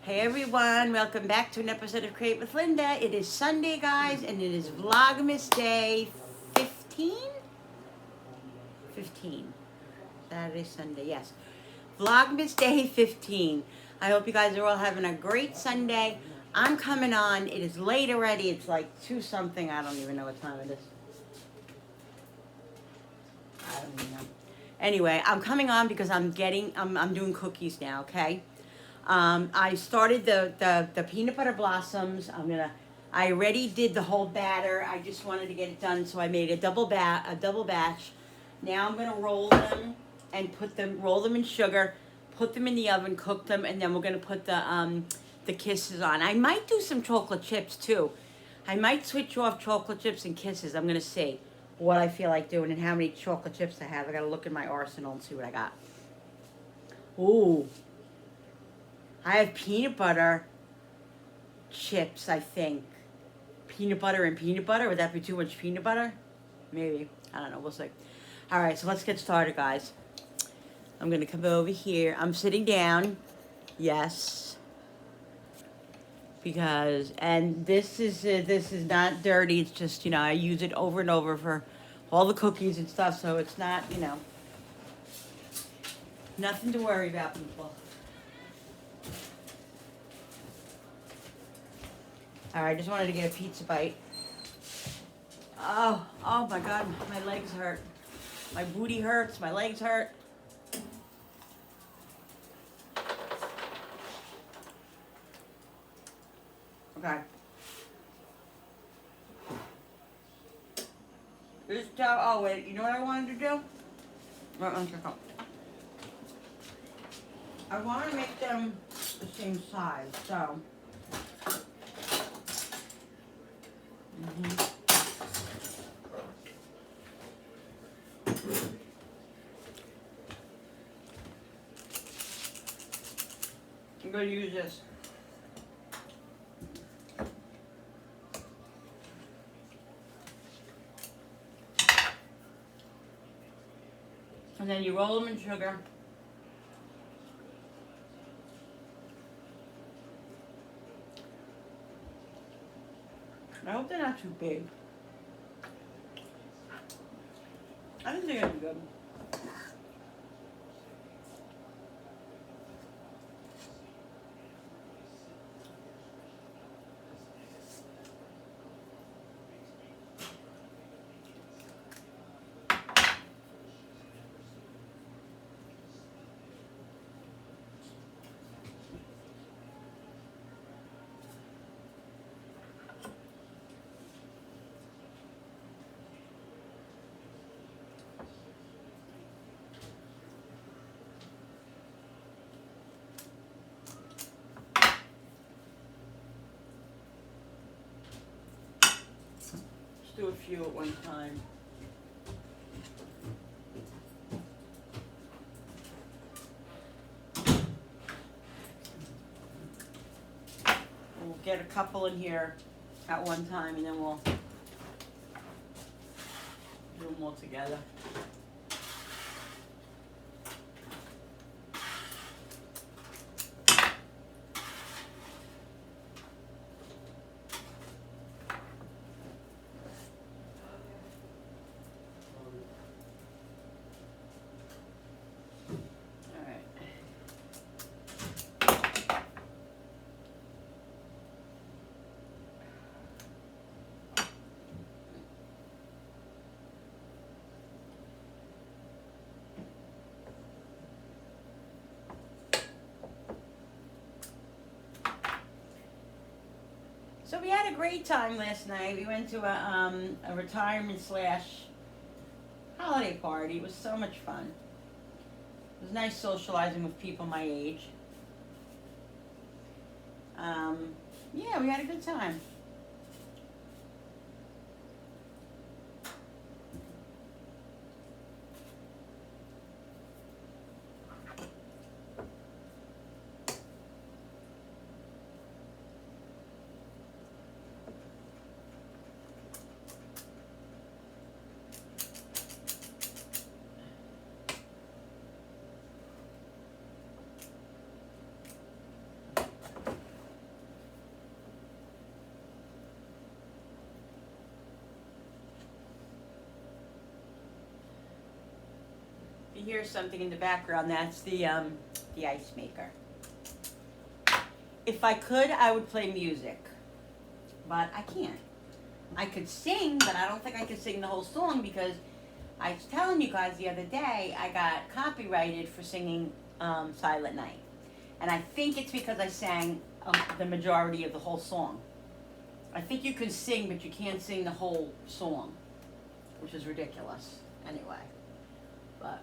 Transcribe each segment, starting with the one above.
Hey everyone, welcome back to an episode of Create with Linda. It is Sunday, guys, and it is Vlogmas Day 15? 15. Saturday, Sunday, yes. Vlogmas Day 15. I hope you guys are all having a great Sunday. I'm coming on. It is late already. It's like 2 something. I don't even know what time it is. I don't even know. Anyway, I'm coming on because I'm doing cookies now, okay? I started the peanut butter blossoms. I already did the whole batter. I just wanted to get it done, so I made a double batch. Now I'm gonna roll them and roll them in sugar, put them in the oven, cook them, and then we're gonna put the kisses on. I might do some chocolate chips too. I might switch off chocolate chips and kisses. I'm gonna see what I feel like doing and how many chocolate chips I have. I gotta look in my arsenal and see what I got. Ooh. I have peanut butter chips, I think. Peanut butter and peanut butter? Would that be too much peanut butter? Maybe. I don't know. We'll see. All right, so let's get started, guys. I'm going to come over here. I'm sitting down. Yes. And this is not dirty. It's just, I use it over and over for all the cookies and stuff, so it's not, nothing to worry about, people. All right, I just wanted to get a pizza bite. Oh my God, my legs hurt. My booty hurts, my legs hurt. Okay. Oh wait, you know what I wanted to do? I want to make them the same size, so. I'm going to use this. And then you roll them in sugar. I hope they're not too big. I think they're going to be good. Let's do a few at one time. We'll get a couple in here at one time, and then we'll do them all together. So we had a great time last night. We went to a retirement / holiday party. It was so much fun. It was nice socializing with people my age. Yeah, we had a good time. you hear something in the background, that's the ice maker. If I could, I would play music, but I can't. I could sing, but I don't think I could sing the whole song because I was telling you guys the other day I got copyrighted for singing Silent Night. And I think it's because I sang the majority of the whole song. I think you can sing, but you can't sing the whole song, which is ridiculous anyway. But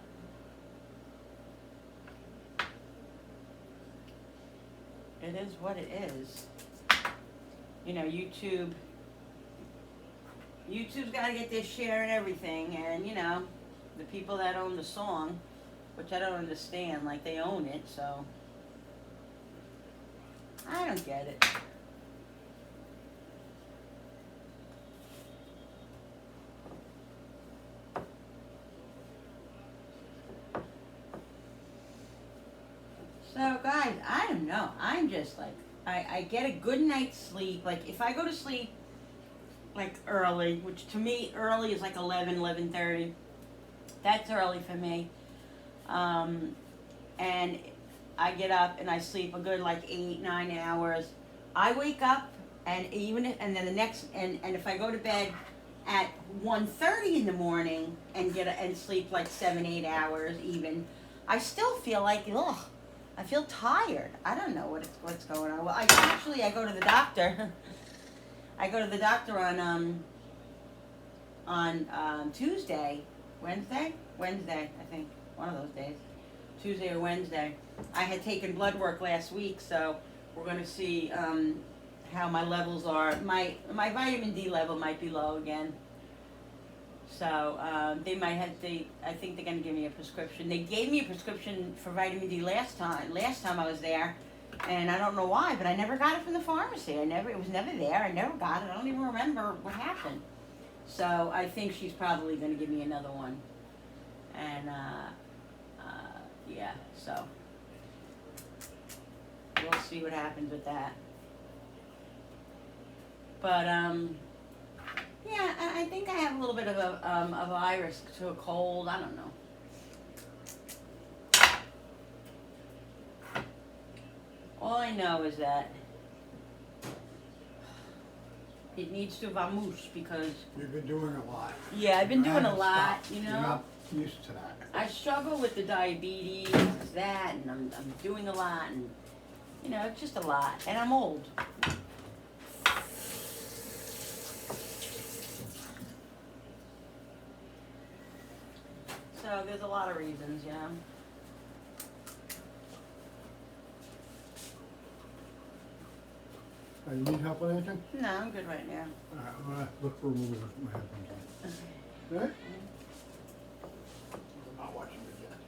it is what it is. You know, YouTube's got to get their share and everything, and you know, the people that own the song, which I don't understand, like they own it, so I don't get it. So guys, I don't know. I'm just like, I get a good night's sleep. Like if I go to sleep like early, which to me early is like 11:30. That's early for me. And I get up and I sleep a good like 8-9 hours. I wake up and then the next and if I go to bed at 1:30 in the morning and and sleep like 7-8 hours even, I still feel like ugh. I feel tired. I don't know what's going on. Well, I go to the doctor. I go to the doctor on Tuesday, Wednesday, I think, one of those days, Tuesday or Wednesday. I had taken blood work last week, so we're going to see how my levels are. My vitamin D level might be low again. So they might have. I think they're going to give me a prescription. They gave me a prescription for vitamin D last time I was there, and I don't know why, but I never got it from the pharmacy. It was never there. I never got it. I don't even remember what happened. So I think she's probably going to give me another one. And yeah, so we'll see what happens with that. But yeah, I think I have a little bit of a virus to a cold. I don't know. All I know is that it needs to vamoose because you've been doing a lot. Yeah, I've been doing a lot. You know, you're not used to that. I struggle with the diabetes, that, and I'm doing a lot, and you know, it's just a lot, and I'm old. So there's a lot of reasons, you know. You need help with anything? No, I'm good right now. I'm going to look for a movie with my headphones on. Okay. Right? I'm not watching it yet.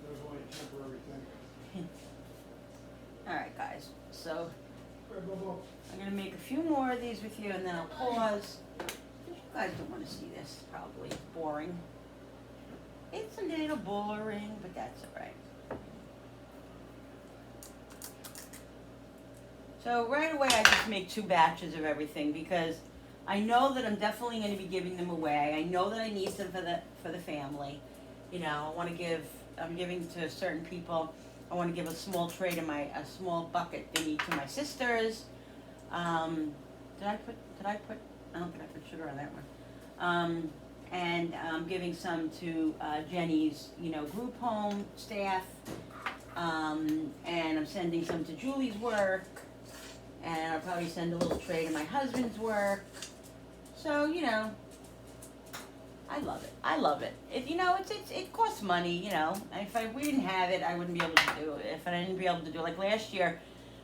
There's only a temporary thing. All right, guys. So I'm gonna make a few more of these with you, and then I'll pause. You guys don't want to see this. Probably it's boring. It's a little boring, but that's all right. So right away, I just make 2 batches of everything because I know that I'm definitely going to be giving them away. I know that I need some for the family. You know, I'm giving to certain people. I want to give a small tray to a small bucket thingy to my sisters. Did I put, I don't think I put sugar on that one. And I'm giving some to Jenny's, you know, group home staff. And I'm sending some to Julie's work. And I'll probably send a little tray to my husband's work. So, you know, I love it. I love it. You know, it costs money, you know. And if we didn't have it, I wouldn't be able to do it. If I didn't be able to do it, like last year,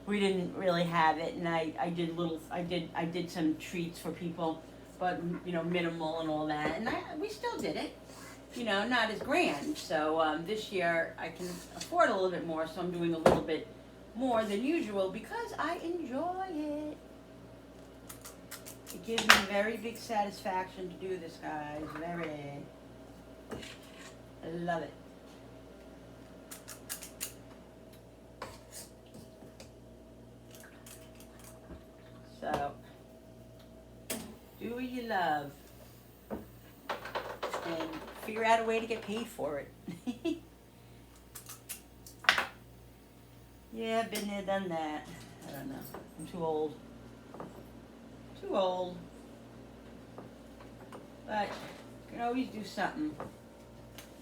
we didn't really have it, and I did some treats for people, but you know, minimal and all that, and we still did it. You know, not as grand. So this year I can afford a little bit more, so I'm doing a little bit more than usual because I enjoy it. It gives me very big satisfaction to do this, guys. Very. I love it. So, do what you love and figure out a way to get paid for it. Yeah, been there, done that. I don't know. I'm too old. Too old. But you can always do something.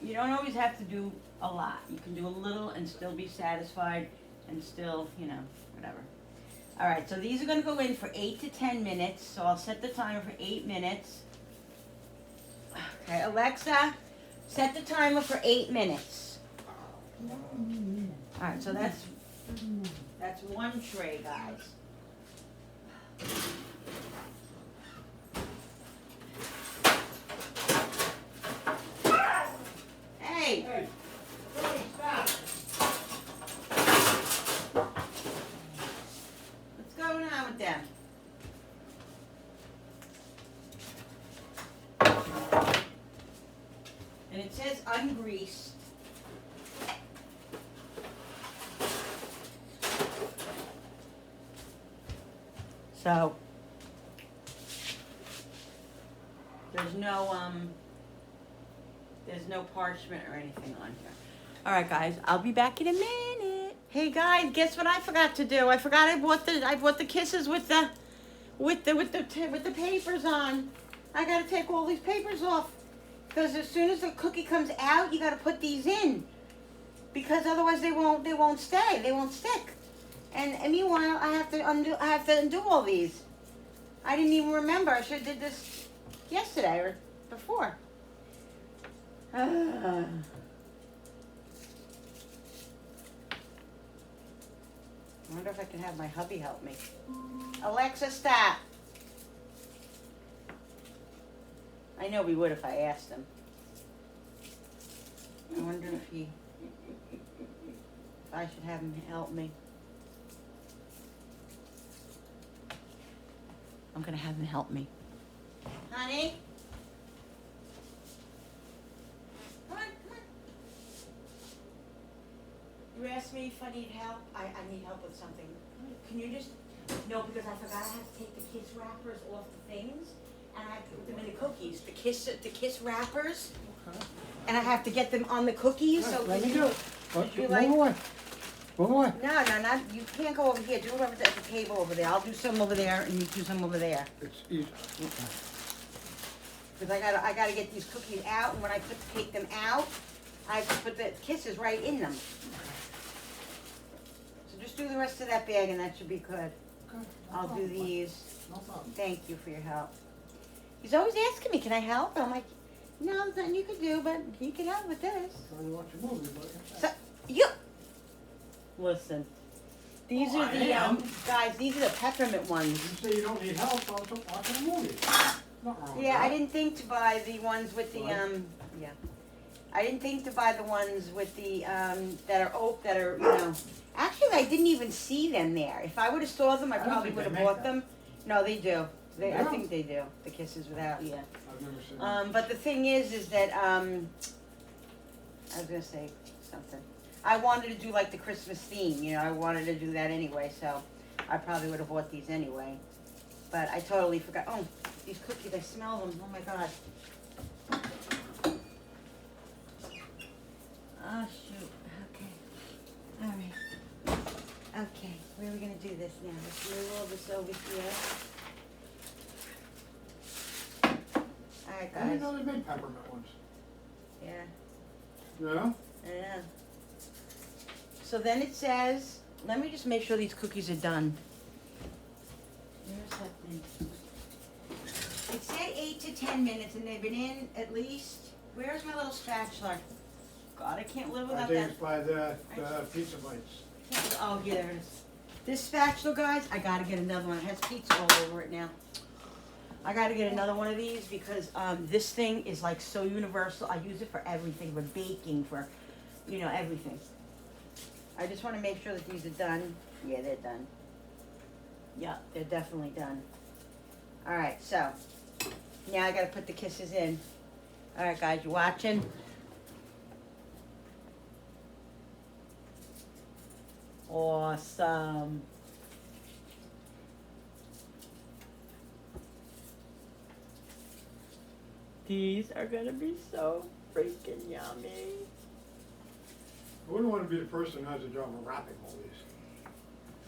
You don't always have to do a lot. You can do a little and still be satisfied and still, you know, whatever. All right, so these are gonna go in for 8 to 10 minutes. So I'll set the timer for 8 minutes. Okay, Alexa, set the timer for 8 minutes. All right, so that's one tray, guys. Hey! Hey, stop. What's going on with them? And it says ungreased. So there's no parchment or anything on here. All right, guys, I'll be back in a minute. Hey guys, guess what I forgot to do? I forgot I bought the kisses with the papers on. I gotta take all these papers off because as soon as the cookie comes out, you gotta put these in because otherwise they won't stay. They won't stick. And meanwhile, I have to undo all these. I didn't even remember. I should have did this yesterday or before. I wonder if I can have my hubby help me. Alexa, stop. I know we would if I asked him. I wonder if I should have him help me. I'm gonna have him help me. Honey? Come on, come on. You asked me if I need help. I need help with something. Can you just... No, because I forgot I have to take the kiss wrappers off the things. And I have to put them in the cookies. The kiss wrappers. Okay. And I have to get them on the cookies. Yeah, So let me you- do it. you Move like- away. Move away. No, not, you can't go over here. Do it over at the table over there. I'll do some over there and you do some over there. It's easy. Because I gotta get these cookies out, and when I take them out, I have to put the kisses right in them. So just do the rest of that bag and that should be good. Okay. No I'll do problem. these. No problem. Thank you for your help. He's always asking me, can I help? I'm like, no, there's nothing you can do, but you can help with this. I'm trying to watch a movie, but So, you, listen, these Oh, are I the, am. guys, these are the peppermint ones. you say you don't need help, so I'm watching a movie. Nothing wrong with Yeah, I that. didn't think to buy the ones with the, What? yeah. I didn't think to buy the ones with the, that are oak, that are, you know, actually, I didn't even see them there. If I would've saw them, I I don't probably think they would've make bought them. them. No, they do. I Yeah. think they do. The kisses without, yeah. I've never seen that. But the thing is that, I was gonna say something. I wanted to do like the Christmas theme, you know, I wanted to do that anyway, so I probably would have bought these anyway. But I totally forgot. Oh, these cookies, I smell them. Oh my God. Oh shoot. Okay. All right. Okay. Where are we gonna do this now? Let's move all this over here. All right, I didn't guys. know they made peppermint ones. Yeah. Yeah? Yeah. So then it says, let me just make sure these cookies are done. Where's that thing? It said 8 to 10 minutes and they've been in at least, where's my little spatula? God, I can't live I without think that. it's by the pizza bites. Oh, yeah, there it is. This spatula, guys, I gotta get another one. It has pizza all over it now. I gotta get another one of these because this thing is like so universal. I use it for everything, for baking, for, you know, everything. I just want to make sure that these are done. Yeah, they're done. Yeah, they're definitely done. All right, so now I gotta put the kisses in. All right, guys, you watching? Awesome. These are gonna be so freaking yummy. I wouldn't want to be the person who has the job of wrapping all these.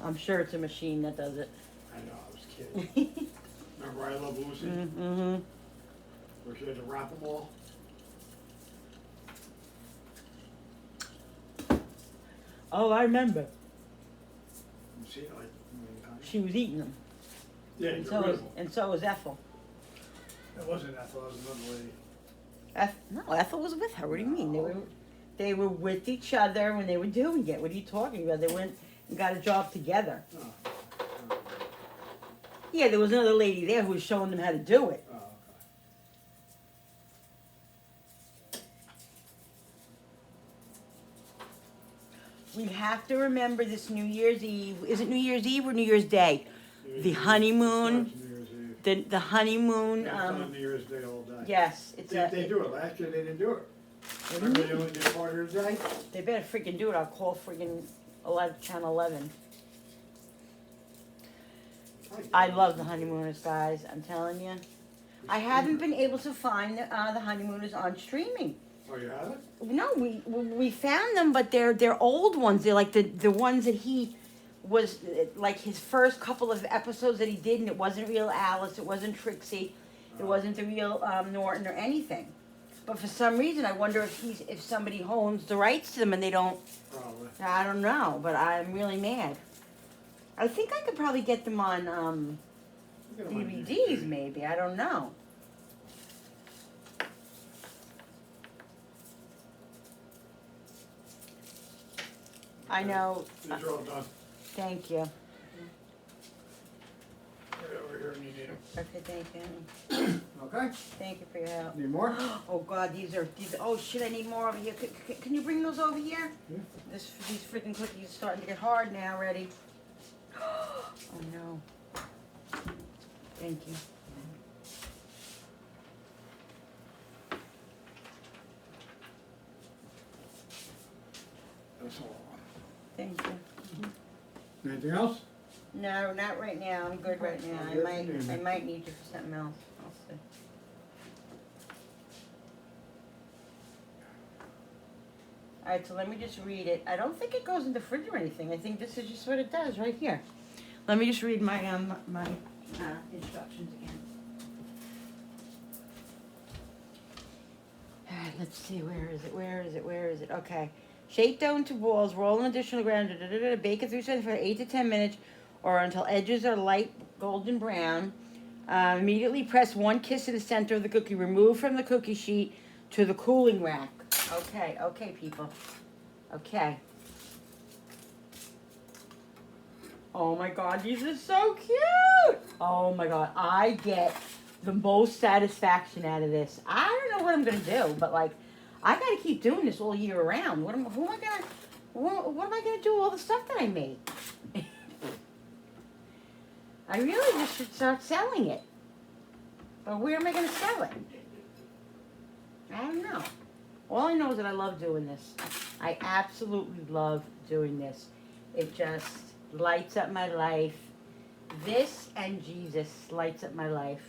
I'm sure it's a machine that does it. I know, I was kidding. Remember I Love Lucy? Mm-hmm. Where she had to wrap them all? Oh, I remember. You've seen it like a million times. She was eating them. Yeah, And you're so was, original. and so was Ethel. It wasn't Ethel, it was another lady. No, Ethel was with her. What do you mean? They were with each other when they were doing it. What are you talking about? They went and got a job together. Oh. Yeah, there was another lady there who was showing them how to do it. Oh, We have to remember this New Year's Eve. Is it New Year's Eve or New Year's Day? okay. The honeymoon. Starts New Year's Eve. The honeymoon. Yeah, it's on New Year's Day all day. Yes, it's They do it. Last year they didn't do it. What do you Remember they mean? only did part of the day? They better freaking do it. I'll call freaking Channel 11. I love the honeymooners, guys. I'm telling you. I haven't been able to find the honeymooners on streaming. Oh, you have it? No, we found them, but they're old ones. They're like the ones that he was like his first couple of episodes that he did, and it wasn't real Alice, it wasn't Trixie, it wasn't the real Norton or anything. But for some reason, I wonder if somebody owns the rights to them and they don't. Probably. I don't know, but I'm really mad. I think I could probably get them on You get 'em on DVDs, DVD. maybe. I don't know. I know. These are all done. Thank you. Right over here and you need them. Okay, thank you. Okay? Thank you for your help. Need more? Oh God, these are. Oh shit, I need more over here. Can you bring those over here? Yeah. These freaking cookies are starting to get hard now already. Oh no. Thank you. That's all. Thank you. Anything else? No, not right now. I'm good right now. I'm good for you. I might need you for something else. I'll see. All right, so let me just read it. I don't think it goes in the fridge or anything. I think this is just what it does right here. Let me just read my instructions again. All right, let's see. Where is it? Okay. Shape dough into balls. Roll in additional ground. Bake it 375 for 8 to 10 minutes, or until edges are light golden brown. Immediately press one kiss in the center of the cookie. Remove from the cookie sheet to the cooling rack. Okay, people. Okay. Oh my God, these are so cute. Oh my God, I get the most satisfaction out of this. I don't know what I'm gonna do, but like, I gotta keep doing this all year round. What am I gonna do with all the stuff that I make? I really just should start selling it. But where am I gonna sell it? I don't know. All I know is that I love doing this. I absolutely love doing this. It just lights up my life. This and Jesus lights up my life.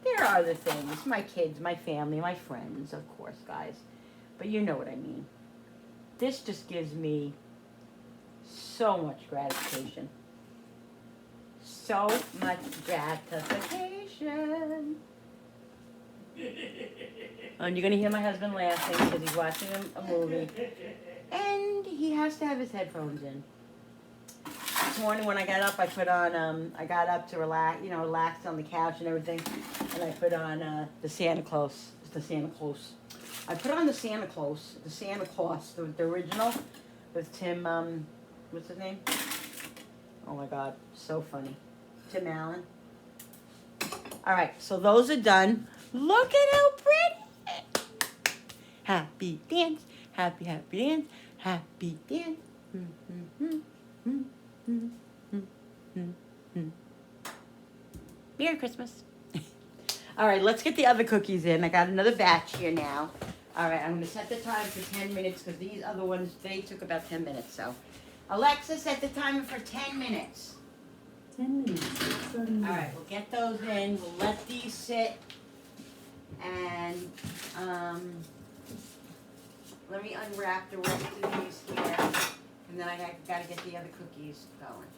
There are other things. My kids, my family, my friends, of course, guys. But you know what I mean. This just gives me so much gratification. So much gratification. And you're gonna hear my husband laughing because he's watching a movie, and he has to have his headphones in. This morning when I got up, I put on I got up to relax, relax on the couch and everything, and I put on the Santa Claus. I put on the Santa Claus, the original with Tim. What's his name? Oh my God, so funny, Tim Allen. All right, so those are done. Look at how pretty. Happy dance, happy dance, happy dance. Merry Christmas. All right, let's get the other cookies in. I got another batch here now. All right, I'm gonna set the time for 10 minutes because these other ones, they took about 10 minutes. So, Alexa, set the timer for 10 minutes. 10 minutes. All right, we'll get those in. We'll let these sit. And let me unwrap the rest of these here, and then I gotta get the other cookies going.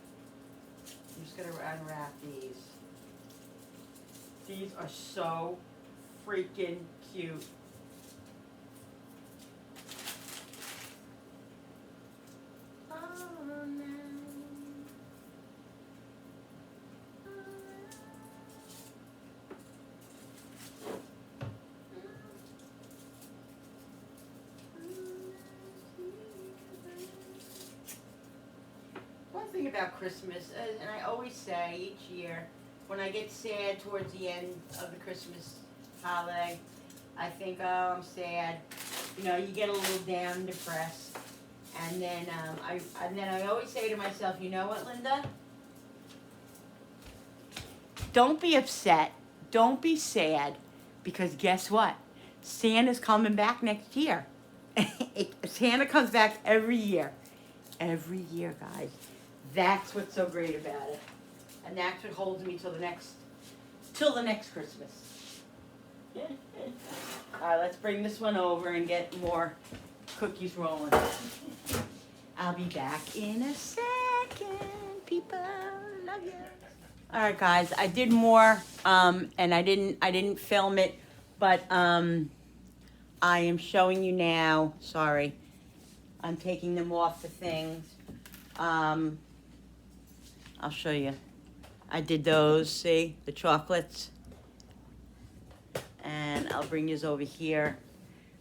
I'm just gonna unwrap these. These are so freaking cute. One thing about Christmas, and I always say each year, when I get sad towards the end of the Christmas holiday, I think, oh, I'm sad. You know, you get a little down and depressed. And then I always say to myself, you know what, Linda? Don't be upset. Don't be sad. Because guess what? Santa's coming back next year. Santa comes back every year. Every year, guys. That's what's so great about it. And that's what holds me till the next Christmas. Alright, let's bring this one over and get more cookies rolling. I'll be back in a second, people. Love you. Alright guys, I did more, and I didn't film it, but I am showing you now. Sorry. I'm taking them off the things. I'll show you. I did those, see, the chocolates. And I'll bring these over here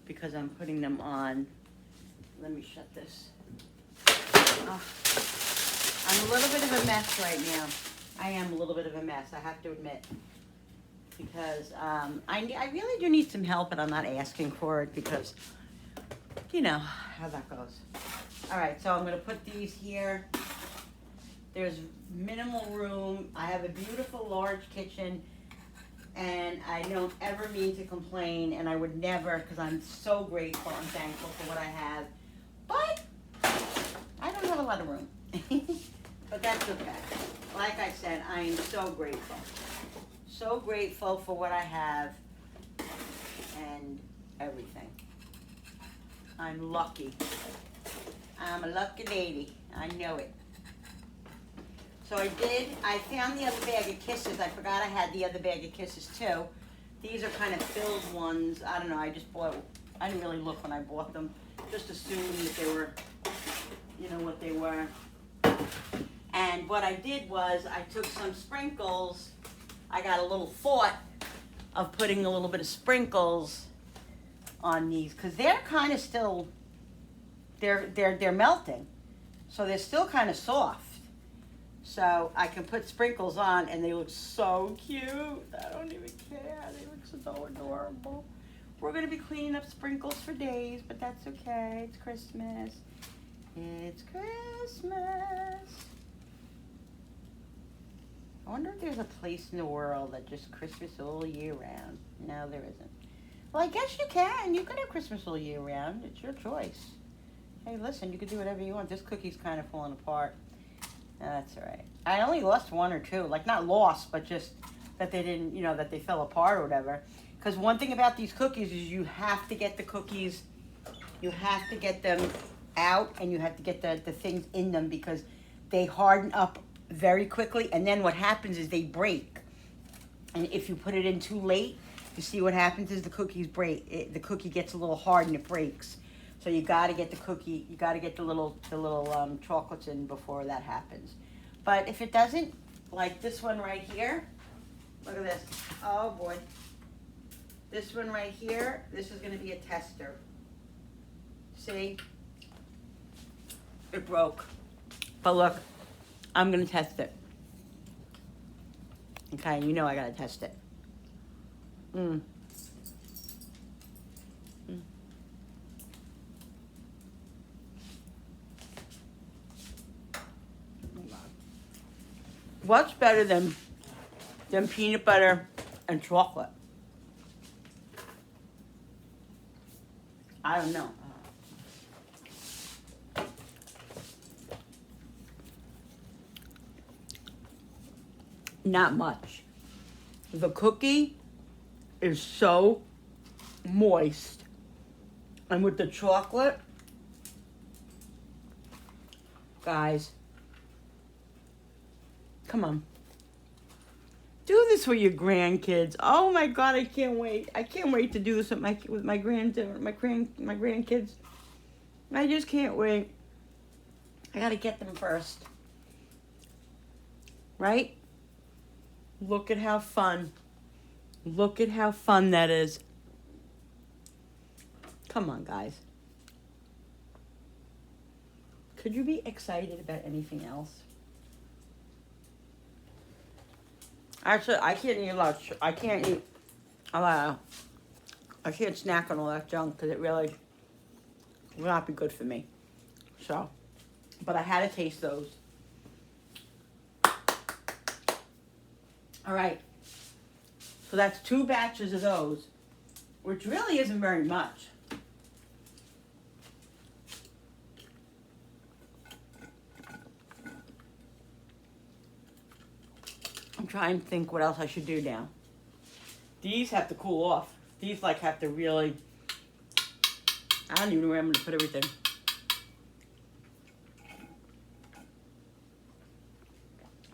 because I'm putting them on. Let me shut this. Oh, I'm a little bit of a mess right now. I am a little bit of a mess, I have to admit. Because I really do need some help, and I'm not asking for it because, you know, how that goes. All right, so I'm going to put these here. There's minimal room. I have a beautiful large kitchen, and I don't ever mean to complain, and I would never, because I'm so grateful and thankful for what I have. But I don't have a lot of room. But that's okay. Like I said, I am so grateful. So grateful for what I have and everything. I'm lucky. I'm a lucky lady. I know it. So I found the other bag of kisses. I forgot I had the other bag of kisses too. These are kind of filled ones. I don't know, I didn't really look when I bought them. Just assumed that they were, you know, what they were. And what I did was I took some sprinkles. I got a little thought of putting a little bit of sprinkles on these because they're kind of still, they're melting. So they're still kind of soft. So I can put sprinkles on and they look so cute. I don't even care. They look so adorable. We're going to be cleaning up sprinkles for days, but that's okay. It's Christmas. It's Christmas. I wonder if there's a place in the world that just Christmas all year round. No, there isn't. Well, I guess you can. You can have Christmas all year round. It's your choice. Hey, listen, you can do whatever you want. This cookie's kind of falling apart. That's all right. I only lost one or two. Like, not lost, but just that they didn't, you know, that they fell apart or whatever. Because one thing about these cookies is you have to get the cookies, you have to get them out, and you have to get the things in them because they harden up very quickly. And then what happens is they break. And if you put it in too late, you see what happens is the cookies break. The cookie gets a little hard and it breaks. So you got to get the cookie, you got to get the little chocolates in before that happens. But if it doesn't, like this one right here, look at this. Oh boy. This one right here, this is going to be a tester. See? It broke. But look, I'm going to test it. Okay, you know I got to test it. What's better than peanut butter and chocolate? I don't know. Not much. The cookie is so moist. And with the chocolate, guys, come on. Do this for your grandkids. Oh my God, I can't wait. I can't wait to do this with my grandkids. I just can't wait. I gotta get them first. Right? Look at how fun. Look at how fun that is. Come on, guys. Could you be excited about anything else? Actually, I can't eat a lot. I can't eat a lot. I can't snack on all that junk because it really will not be good for me. So, but I had to taste those. All right. So that's 2 batches of those, which really isn't very much. I'm trying to think what else I should do now. These have to cool off. These like have to really, I don't even know where I'm going to put everything.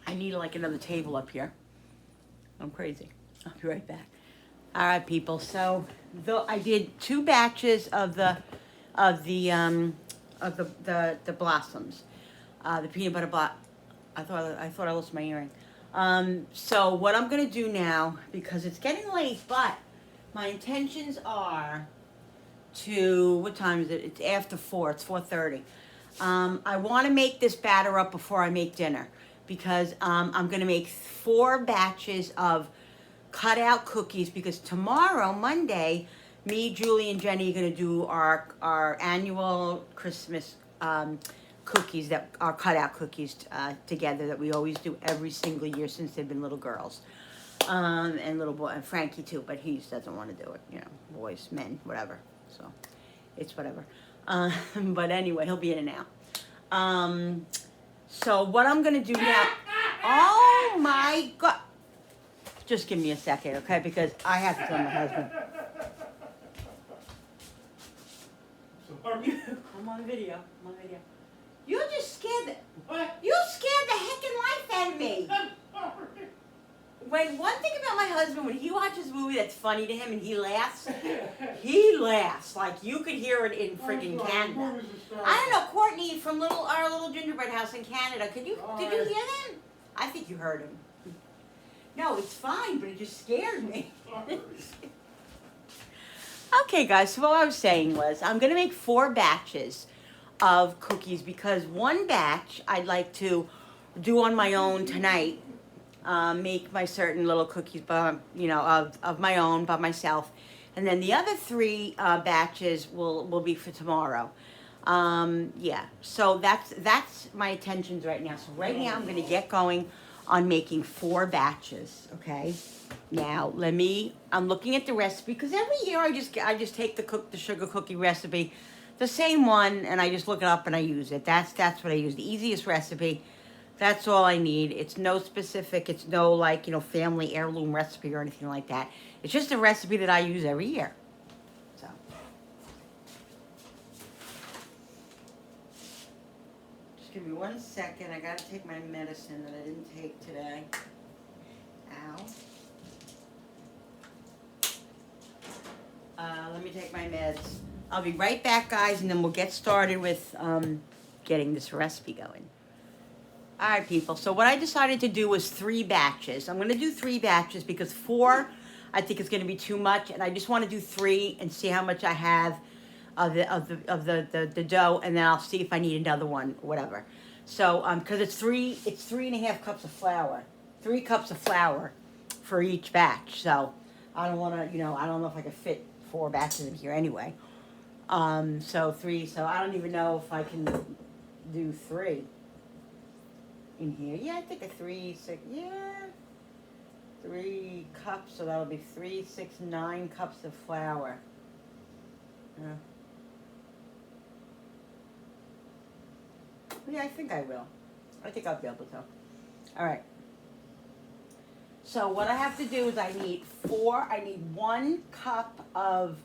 I need like another table up here. I'm crazy. I'll be right back. All right, people. So I did 2 batches of the blossoms, the peanut butter I thought I lost my earring. So what I'm gonna do now, because it's getting late, but my intentions are to, what time is it? It's after 4. It's 4:30. I want to make this batter up before I make dinner, because I'm gonna make 4 batches of cutout cookies, because tomorrow, Monday, me, Julie, and Jenny are gonna do our annual Christmas cookies, that are cutout cookies together, that we always do every single year since they've been little girls, and little boy, and Frankie too, but he doesn't want to do it. You know, boys, men, whatever. So it's whatever. But anyway, he'll be in and out. So what I'm gonna do now? Oh my God! Just give me a second, okay? Because I have to tell my husband. Sorry. I'm on video. I'm on video. You just scared the... What? You scared the heckin' life out of me. I'm sorry. When one thing about my husband, when he watches a movie that's funny to him and he laughs like you could hear it in friggin' Canada. I don't know, Courtney from our little gingerbread house in Canada. Did you hear them? I think you heard him. No, it's fine, but it just scared me. Okay, guys, so what I was saying was I'm going to make 4 batches of cookies, because 1 batch I'd like to do on my own tonight, make my certain little cookies, of my own, by myself. And then the other 3 batches will be for tomorrow. Yeah, so that's my intentions right now. So right now I'm going to get going on making 4 batches, okay? Now, I'm looking at the recipe, because every year I just take the sugar cookie recipe, the same one, and I just look it up and I use it. That's what I use, the easiest recipe. That's all I need. It's no specific, it's no family heirloom recipe or anything like that. It's just a recipe that I use every year. So. Just give me 1 second. I gotta take my medicine that I didn't take today. Ow. Let me take my meds. I'll be right back, guys, and then we'll get started with getting this recipe going. All right, people. So what I decided to do was 3 batches. I'm going to do 3 batches because 4, I think is going to be too much, and I just want to do 3 and see how much I have of the dough, and then I'll see if I need another one, or whatever. So because it's 3.5 cups of flour, 3 cups of flour for each batch. So I don't want to, I don't know if I could fit 4 batches in here anyway. So 3. So I don't even know if I can do 3 in here. Yeah, I think 3 cups. So that'll be 3, 6, 9 cups of flour. Yeah, I think I will. I think I'll be able to. All right. So what I have to do is I need 1 cup of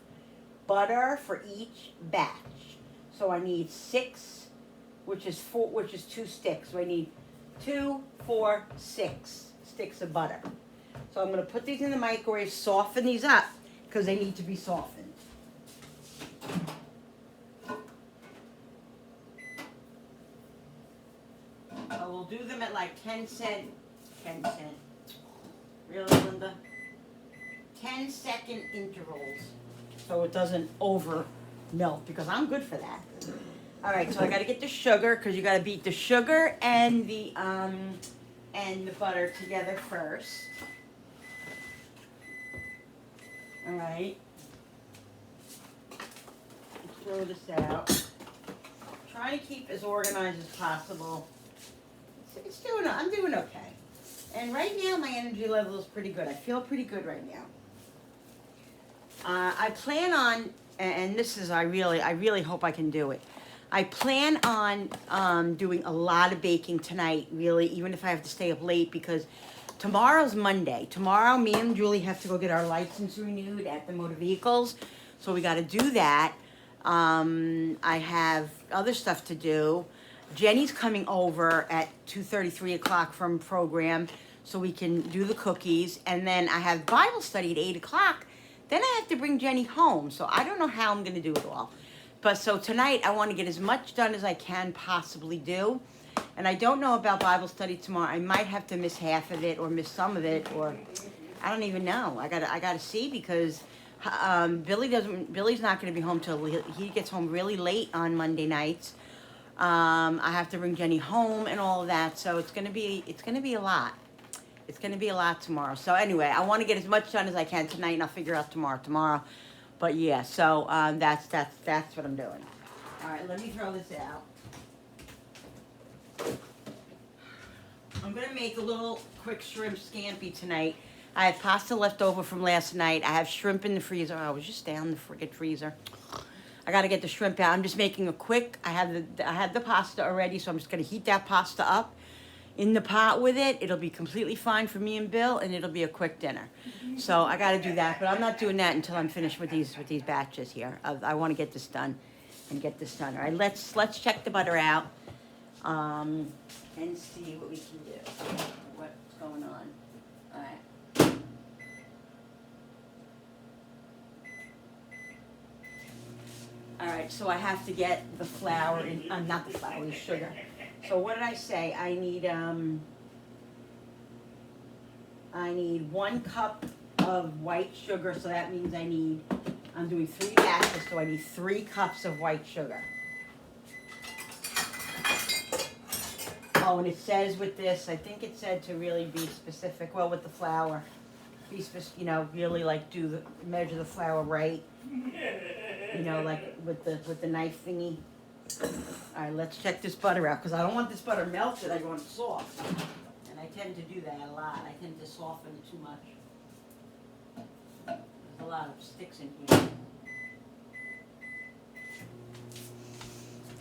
butter for each batch. So I need 6, which is 2 sticks. So I need 2, 4, 6 sticks of butter. So I'm gonna put these in the microwave, soften these up, because they need to be softened. So we'll do them at like 10 cent. Really, Linda? 10-second intervals, so it doesn't over melt, because I'm good for that. All right, so I got to get the sugar, because you got to beat the sugar and the butter together first. All right. Let's throw this out. Trying to keep as organized as possible. I'm doing okay. And right now my energy level is pretty good. I feel pretty good right now. I plan on, and this is, I really hope I can do it. I plan on doing a lot of baking tonight, really, even if I have to stay up late, because tomorrow's Monday. Tomorrow, me and Julie have to go get our license renewed at the motor vehicles, so we got to do that. I have other stuff to do. Jenny's coming over at 2:30, 3 o'clock from program, so we can do the cookies, and then I have Bible study at 8 o'clock. Then I have to bring Jenny home, so I don't know how I'm going to do it all. But so tonight, I want to get as much done as I can possibly do. And I don't know about Bible study tomorrow. I might have to miss half of it or miss some of it, or I don't even know. I gotta see, because Billy's not going to be home till he gets home really late on Monday nights. I have to bring Jenny home and all of that, so it's gonna be a lot. It's gonna be a lot tomorrow. So anyway, I want to get as much done as I can tonight, and I'll figure out tomorrow. But yeah, so that's what I'm doing. All right, let me throw this out. I'm gonna make a little quick shrimp scampi tonight. I have pasta left over from last night. I have shrimp in the freezer. I was just down the friggin' freezer. I gotta get the shrimp out. I'm just making a quick. I have the pasta already, so I'm just gonna heat that pasta up in the pot with it. It'll be completely fine for me and Bill, and it'll be a quick dinner. So I gotta do that, but I'm not doing that until I'm finished with these batches here. I want to get this done and get this done. All right, let's check the butter out and see what we can do. What's going on? All right. All right, so I have to get the flour in, not the flour, the sugar. So what did I say? I need 1 cup of white sugar, so that means I'm doing 3 batches, so I need 3 cups of white sugar. Oh, and it says with this, I think it said to really be specific, well, with the flour, be specific, really like measure the flour right. Like with the knife thingy. All right, let's check this butter out, because I don't want this butter melted. I want it soft, and I tend to do that a lot. I tend to soften it too much. There's a lot of sticks in here.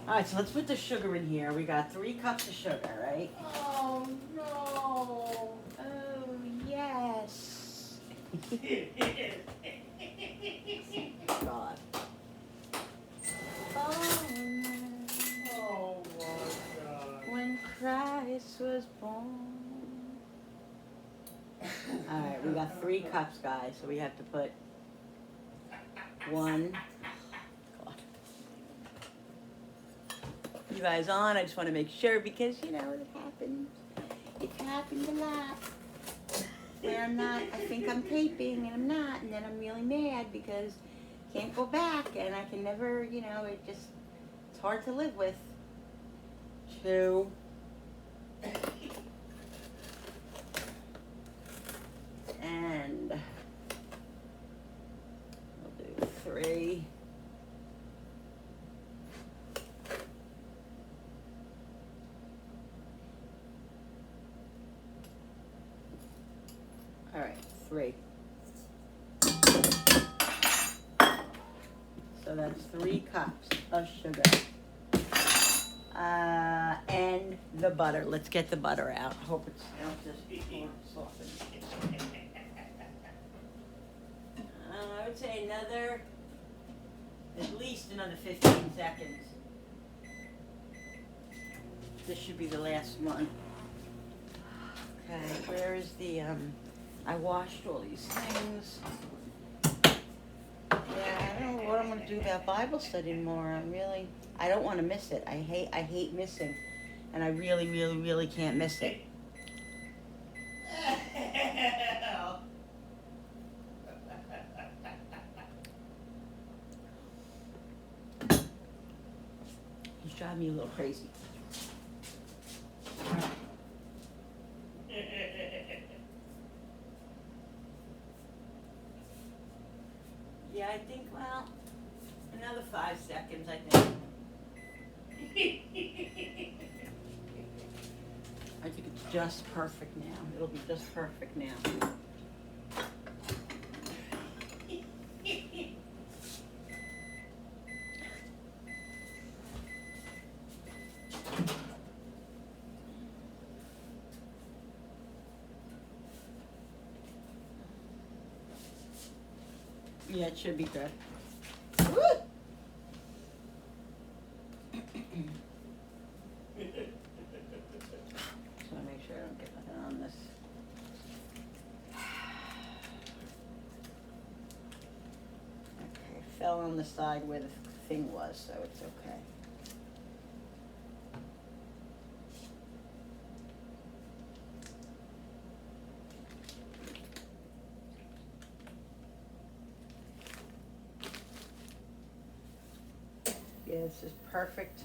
All right, so let's put the sugar in here. We got 3 cups of sugar, right? Oh no! Oh yes! God. Oh my God. When Christ was born. Alright, we got 3 cups, guys, so we have to put 1. God. You guys on? I just want to make sure, because it happens. It happens a lot. Where I think I'm taping and I'm not, and then I'm really mad because can't go back, and I can never, it's hard to live with. 2. And we'll do 3. All right, 3. So that's 3 cups of sugar. And the butter. Let's get the butter out. Hope it's just more softened. I would say another At least another 15 seconds. This should be the last one. Okay, where is the, I washed all these things. Yeah, I don't know what I'm gonna do about Bible study anymore. I don't wanna miss it. I hate missing. And I really, really, really can't miss it. He's driving me a little crazy. Yeah, I think, well, another 5 seconds, I think. I think it's just perfect now. It'll be just perfect now. Yeah, it should be good. Woo! So make sure I don't get nothing on this. Okay, fell on the side where the thing was, so it's okay. Yeah, this is perfect.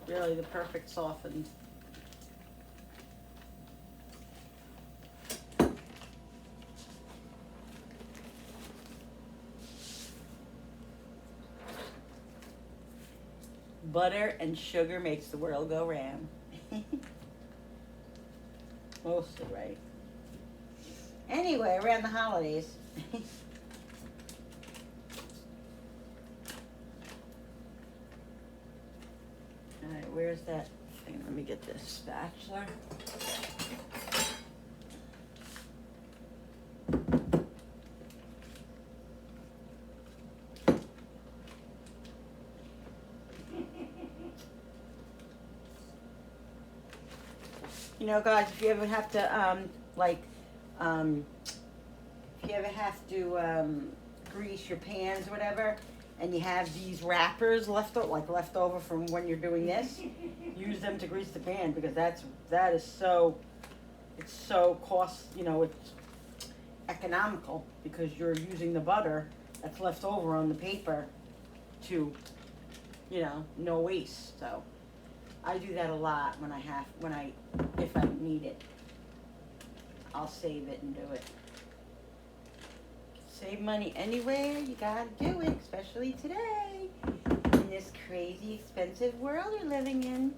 Really the perfect softened. Butter and sugar makes the world go round. Mostly, right? Anyway, around the holidays. Alright, where's that thing? Let me get this spatula. You know, guys, if you ever have to, if you ever have to grease your pans or whatever, and you have these wrappers left over from when you're doing this, use them to grease the pan, because that is so, it's so it's economical, because you're using the butter that's left over on the paper to, no waste. So I do that a lot if I need it. I'll save it and do it. Save money anywhere, you gotta do it, especially today, in this crazy expensive world we're living in.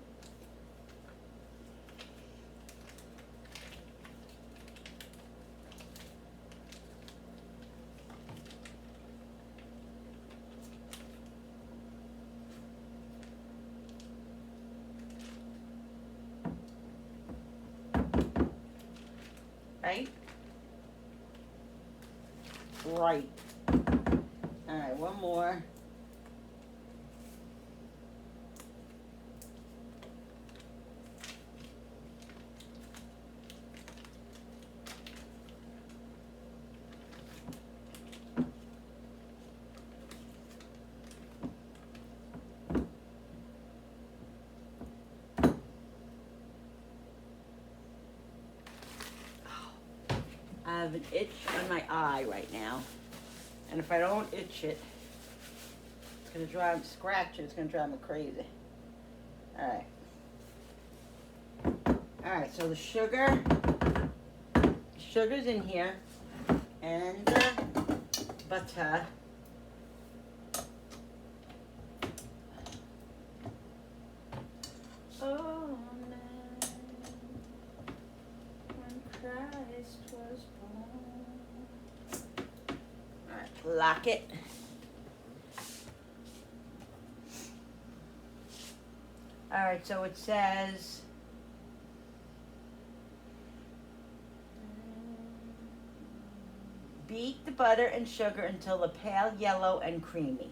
Right? Right. Alright, one more. I have an itch on my eye right now. And if I don't itch it, it's gonna it's gonna drive me crazy. Alright. Alright, so the sugar's in here, and the butter. Oh man, when Christ was born. Alright, lock it. Alright, so it says Beat the butter and sugar until the pale yellow and creamy.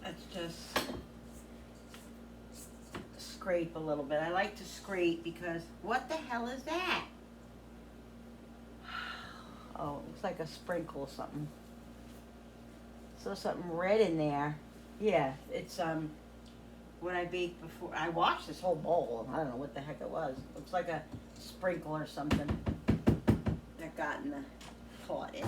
Let's just scrape a little bit. I like to scrape because what the hell is that? Oh, it looks like a sprinkle or something. So something red in there. Yeah, it's what I baked before. I washed this whole bowl. I don't know what the heck it was. Looks like a sprinkle or something that got in the pot in.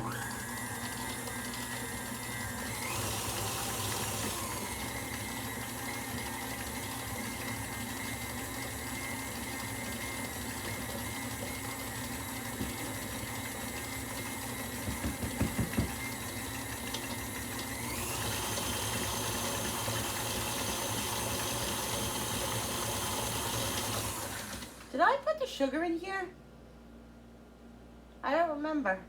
Did I put the sugar in here? I don't remember.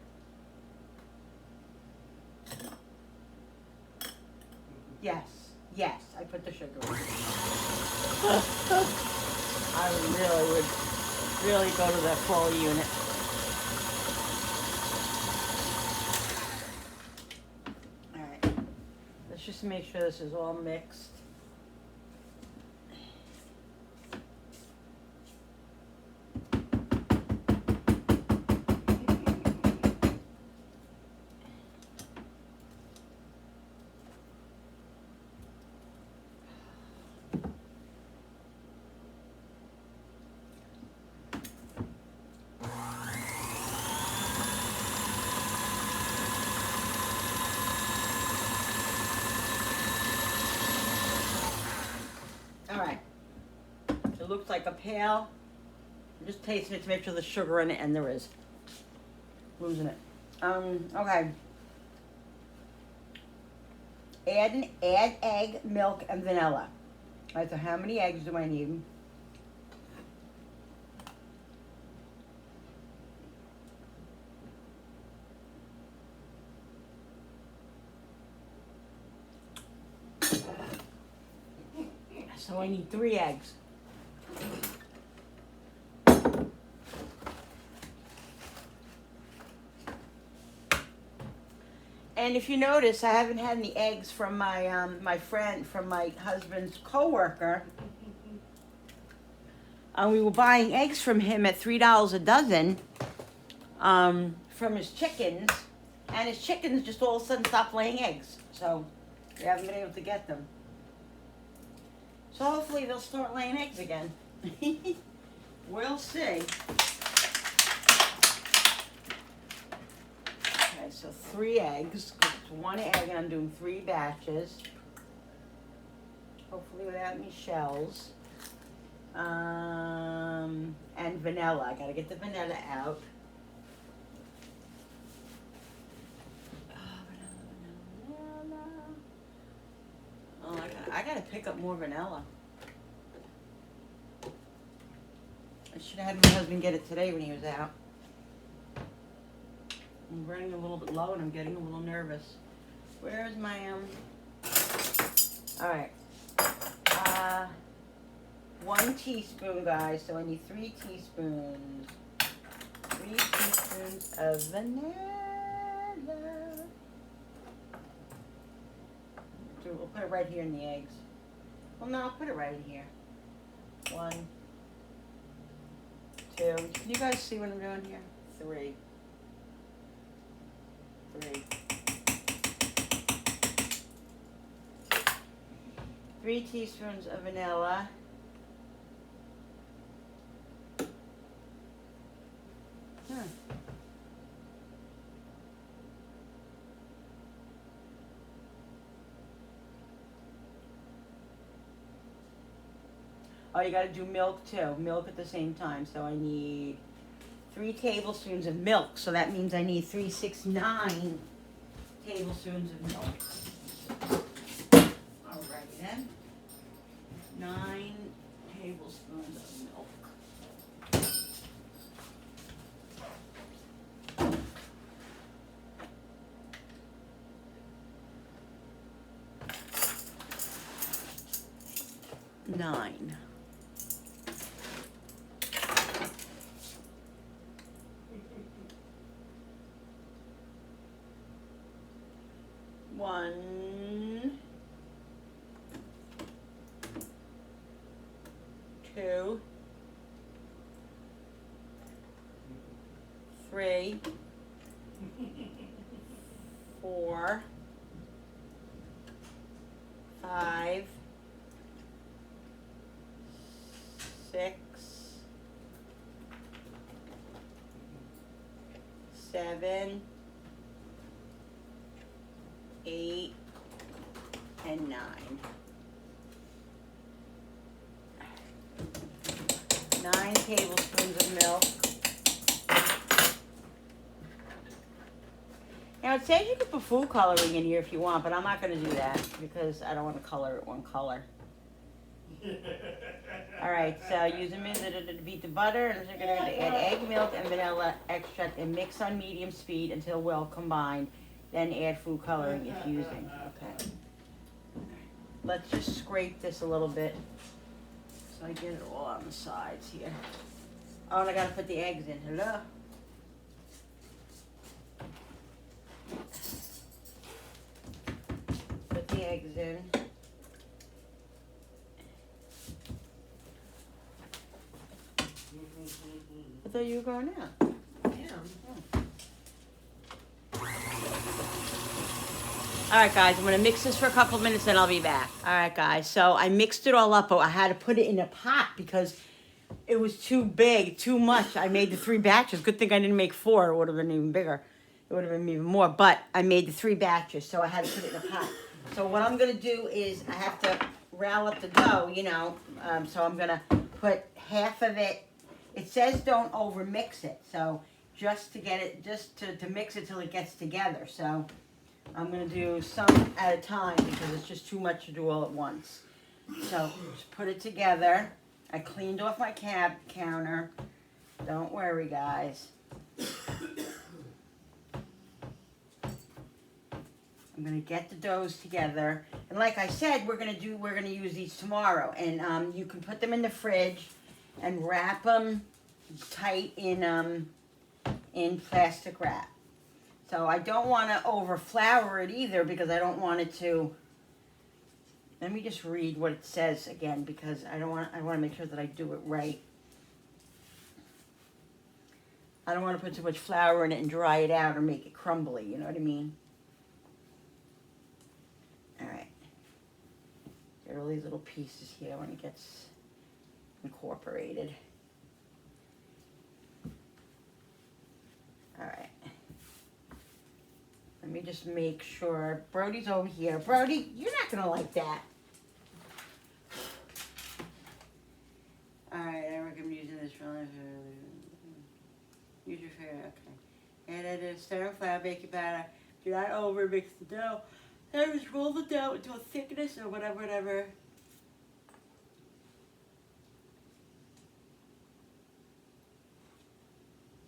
Yes, I put the sugar in. I would really go to the full unit. All right, let's just make sure this is all mixed. Alright, it looks like a pail. I'm just tasting it to make sure there's sugar in it, and there is. Losing it. Okay. Add egg, milk, and vanilla. Alright, so how many eggs do I need? So I need 3 eggs. And if you notice, I haven't had any eggs from my my friend, from my husband's coworker. We were buying eggs from him at $3 a dozen from his chickens, and his chickens just all of a sudden stopped laying eggs. So we haven't been able to get them. So hopefully they'll start laying eggs again. We'll see. Okay, so 3 eggs. It's 1 egg and I'm doing 3 batches. Hopefully without any shells. And vanilla. I gotta get the vanilla out. Oh, I gotta pick up more vanilla. I should have had my husband get it today when he was out. I'm running a little bit low and I'm getting a little nervous. Where is my, alright. 1 teaspoon, guys, so I need 3 teaspoons. 3 teaspoons of vanilla. We'll put it right here in the eggs. Well, no, I'll put it right in here. 1, 2. Can you guys see what I'm doing here? 3. 3 teaspoons of vanilla. Oh, you gotta do milk too. Milk at the same time. So I need 3 tablespoons of milk. So that means I need 3, 6, 9 tablespoons of milk. Alrighty then. 9 tablespoons of milk. 9. One, 2, 3, 4, 5, 6, 7, 8, and 9. 9 tablespoons of milk. Now it says you can put food coloring in here if you want, but I'm not going to do that because I don't want to color it one color. Alright, so use a minute to beat the butter, and we're going to add egg, milk, and vanilla extract and mix on medium speed until well combined. Then add food coloring if using. Okay. Let's just scrape this a little bit so I get it all on the sides here. Oh, and I gotta put the eggs in. Hello? Put the eggs in. I thought you were going out. Alright guys, I'm going to mix this for a couple of minutes and I'll be back. Alright guys, so I mixed it all up, but I had to put it in a pot because it was too big, too much. I made the 3 batches. Good thing I didn't make 4. It would have been even bigger. It would have been even more, but I made the 3 batches, so I had to put it in a pot. So what I'm going to do is I have to roll up the dough, you know, so I'm going to put half of it. It says don't over mix it, so just to get it, just to mix it till it gets together. So I'm going to do some at a time because it's just too much to do all at once. So just put it together. I cleaned off my counter. Don't worry, guys. I'm going to get the doughs together. And like I said, we're going to use these tomorrow. And you can put them in the fridge and wrap them tight in plastic wrap. So I don't want to over flour it either because I don't want it to. Let me just read what it says again because I want to make sure that I do it right. I don't want to put too much flour in it and dry it out or make it crumbly, you know what I mean? All right. Get all these little pieces here when it gets incorporated. All right. Let me just make sure. Brody's over here. Brody, you're not going to like that. All right, I recommend using this for use your favorite. Okay. And it is stir flour, bake your batter. Do not over mix the dough. Then just roll the dough into a thickness or whatever.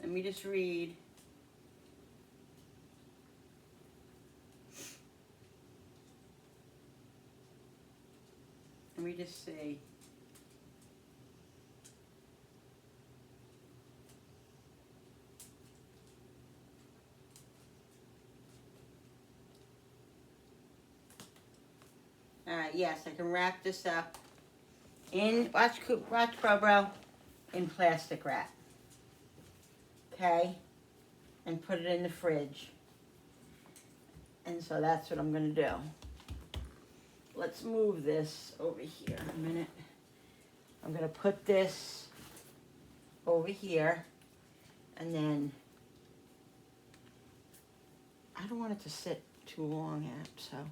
Let me just read. Let me just see. All right, yes, I can wrap this up in, watch bro, in plastic wrap. Okay? And put it in the fridge. And so that's what I'm going to do. Let's move this over here a minute. I'm going to put this over here. And then, I don't want it to sit too long yet, so I'm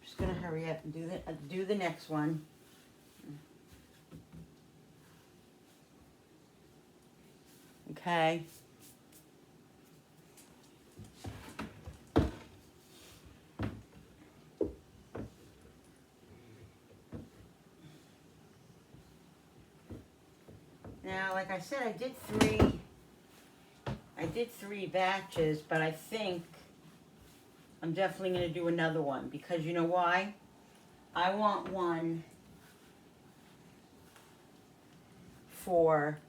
just going to hurry up and do the next one. Okay. Now, like I said, I did three batches, but I think I'm definitely going to do another one because you know why? I want one for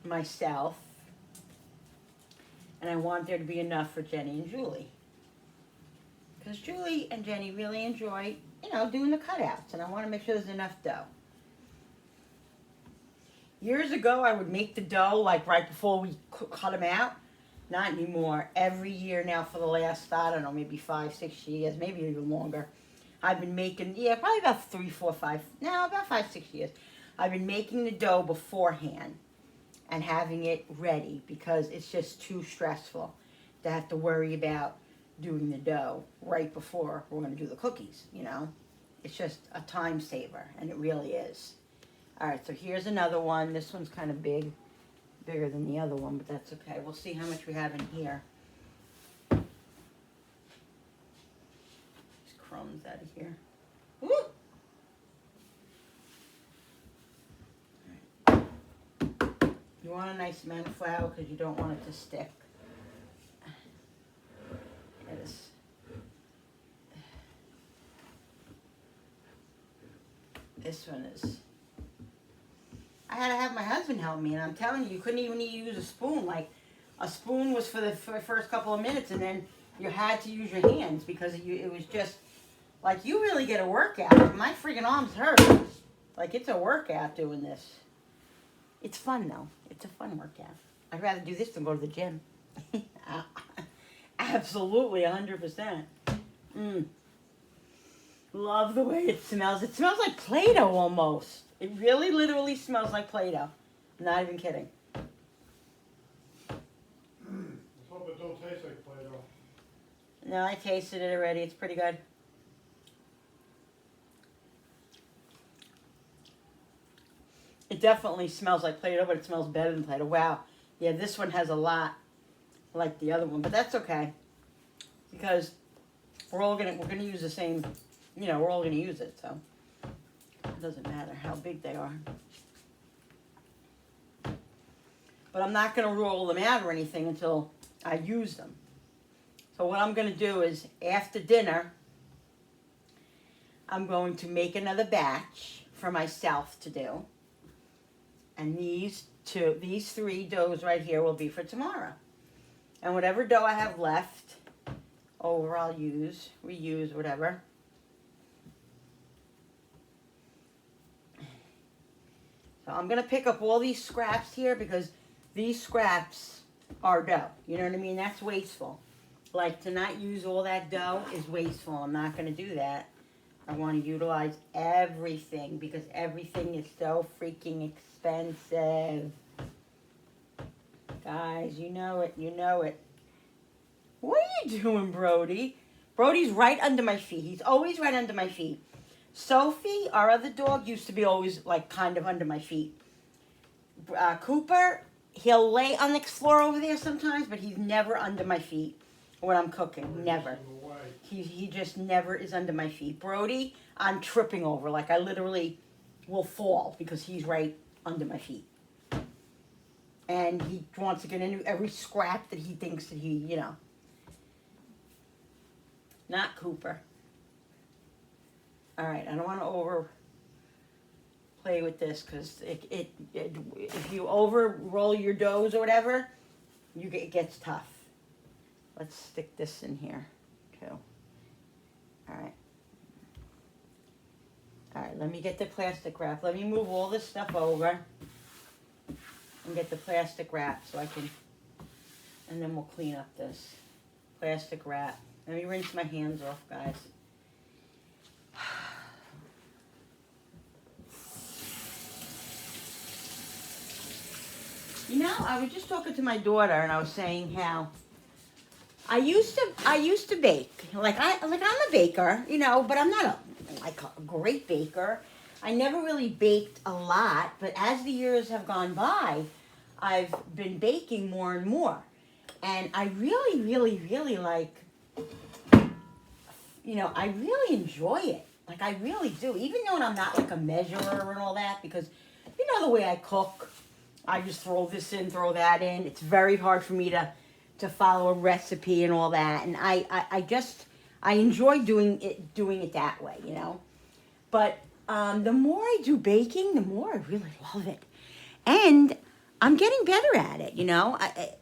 myself. And I want there to be enough for Jenny and Julie. Because Julie and Jenny really enjoy, you know, doing the cutouts. And I want to make sure there's enough dough. Years ago, I would make the dough like right before we cut them out. Not anymore. Every year now for the last, I don't know, maybe 5, 6 years, maybe even longer. I've been making, probably about 3, 4, 5, no, about 5, 6 years. I've been making the dough beforehand and having it ready because it's just too stressful to have to worry about doing the dough right before we're going to do the cookies, you know. It's just a time saver, and it really is. All right, so here's another one. This one's kind of bigger than the other one, but that's okay. We'll see how much we have in here. These crumbs out of here. Woo! You want a nice amount of flour because you don't want it to stick. This one is... I had to have my husband help me, and I'm telling you, you couldn't even use a spoon. Like, a spoon was for the first couple of minutes, and then you had to use your hands because it was just... Like, you really get a workout. My freaking arms hurt. Like, it's a workout doing this. It's fun, though. It's a fun workout. I'd rather do this than go to the gym. Absolutely, 100%. Love the way it smells. It smells like Play-Doh almost. It really, literally smells like Play-Doh. I'm not even kidding. Let's hope it don't taste like Play-Doh. No, I tasted it already. It's pretty good. It definitely smells like Play-Doh, but it smells better than Play-Doh. Wow. Yeah, this one has a lot like the other one, but that's okay. Because we're gonna use the same, you know, we're all gonna use it, so it doesn't matter how big they are. But I'm not gonna roll them out or anything until I use them. So what I'm gonna do is after dinner, I'm going to make another batch for myself to do. And these 3 doughs right here will be for tomorrow. And whatever dough I have left over, I'll use, reuse, whatever. So I'm going to pick up all these scraps here because these scraps are dough. You know what I mean? That's wasteful. Like, to not use all that dough is wasteful. I'm not going to do that. I want to utilize everything because everything is so freaking expensive. Guys, you know it, you know it. What are you doing, Brody? Brody's right under my feet. He's always right under my feet. Sophie, our other dog, used to be always, like, kind of under my feet. Cooper, he'll lay on the floor over there sometimes, but he's never under my feet when I'm cooking. Never. He just never is under my feet. Brody, I'm tripping over. Like, I literally will fall because he's right under my feet. And he wants to get into every scrap that he thinks that he, you know. Not Cooper. All right, I don't want to overplay with this because if you over roll your doughs or whatever, it gets tough. Let's stick this in here too. All right. All right, let me get the plastic wrap. Let me move all this stuff over and get the plastic wrap so I can, and then we'll clean up this plastic wrap. Let me rinse my hands off, guys. You know, I was just talking to my daughter and I was saying how I used to bake. Like I'm a baker, you know, but I'm not a great baker. I never really baked a lot, but as the years have gone by, I've been baking more and more. And I really, really, really like, you know, I really enjoy it. Like, I really do. Even though I'm not like a measurer and all that, because you know the way I cook, I just throw this in, throw that in. It's very hard for me to follow a recipe and all that. And I enjoy doing it that way, you know. But the more I do baking, the more I really love it. And I'm getting better at it, you know.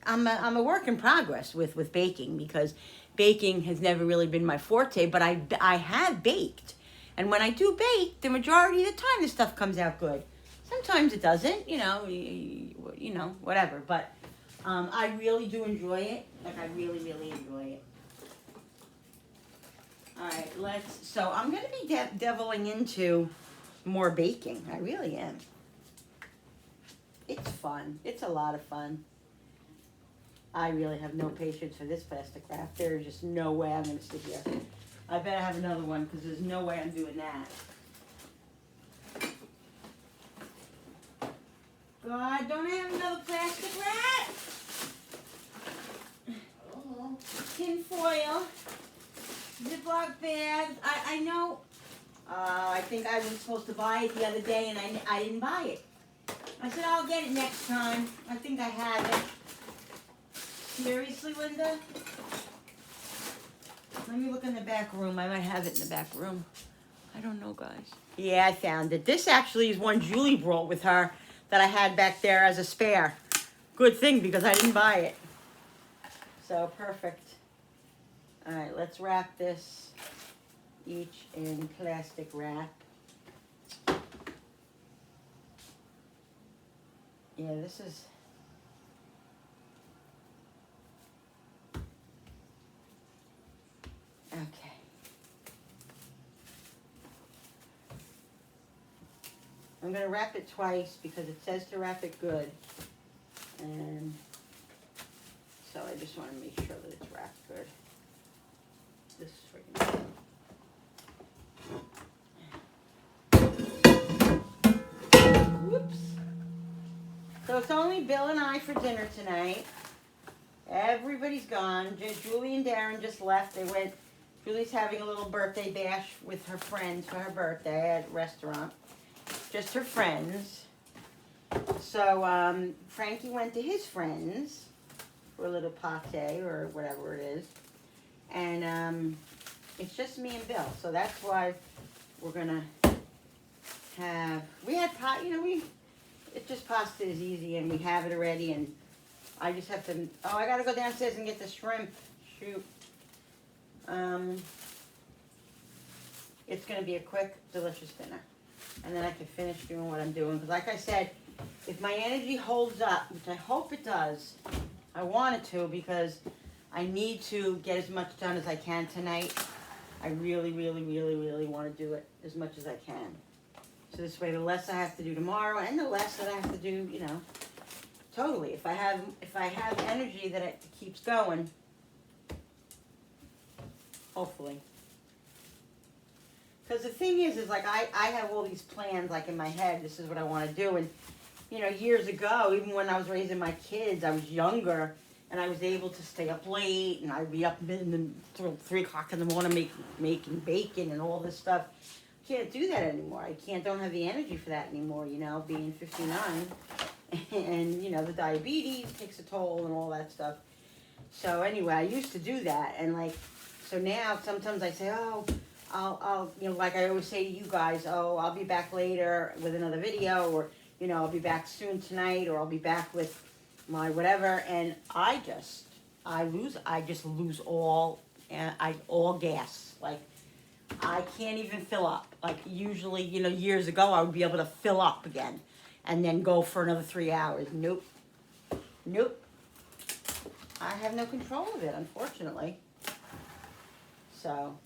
I'm a work in progress with baking because baking has never really been my forte, but I have baked. And when I do bake, the majority of the time the stuff comes out good. Sometimes it doesn't, you know, whatever. But I really do enjoy it. Like, I really, really enjoy it. All right, so I'm going to be deviling into more baking. I really am. It's fun. It's a lot of fun. I really have no patience for this plastic wrap. There's just no way I'm going to sit here. I better have another one because there's no way I'm doing that. God, don't I have another plastic wrap? Tin foil. Ziploc bags. I know. I think I was supposed to buy it the other day and I didn't buy it. I said I'll get it next time. I think I have it. Seriously, Linda? Let me look in the back room. I might have it in the back room. I don't know, guys. Yeah, I found it. This actually is one Julie brought with her that I had back there as a spare. Good thing because I didn't buy it. So, perfect. All right, let's wrap this each in plastic wrap. Yeah, this is... Okay. I'm going to wrap it twice because it says to wrap it good. And so I just want to make sure that it's wrapped good. This is freaking good. Whoops. So it's only Bill and I for dinner tonight. Everybody's gone. Julie and Darren just left. They went. Julie's having a little birthday bash with her friends for her birthday at a restaurant. Just her friends. So Frankie went to his friends for a little pate or whatever it is. And it's just me and Bill. So that's why we're going to have... We had pot, you know, it's just pasta is easy and we have it already. And I just have to... Oh, I got to go downstairs and get the shrimp. Shoot. It's going to be a quick, delicious dinner. And then I can finish doing what I'm doing. Because like I said, if my energy holds up, which I hope it does, I want it to because I need to get as much done as I can tonight. I really, really, really, really want to do it as much as I can. So this way, the less I have to do tomorrow and the less that I have to do, you know, totally. If I have energy that it keeps going, hopefully. Because the thing is like I have all these plans like in my head. This is what I want to do. And, you know, years ago, even when I was raising my kids, I was younger and I was able to stay up late and I'd be up in the 3 o'clock in the morning making bacon and all this stuff. Can't do that anymore. Don't have the energy for that anymore, you know, being 59. And, you know, the diabetes takes a toll and all that stuff. So anyway, I used to do that. And like, so now sometimes I say, oh, I'll, you know, like I always say to you guys, oh, I'll be back later with another video, or, you know, I'll be back soon tonight, or I'll be back with my whatever, and I just lose all gas. Like, I can't even fill up. Like, usually, you know, years ago, I would be able to fill up again, and then go for another 3 hours. Nope. I have no control of it, unfortunately. So...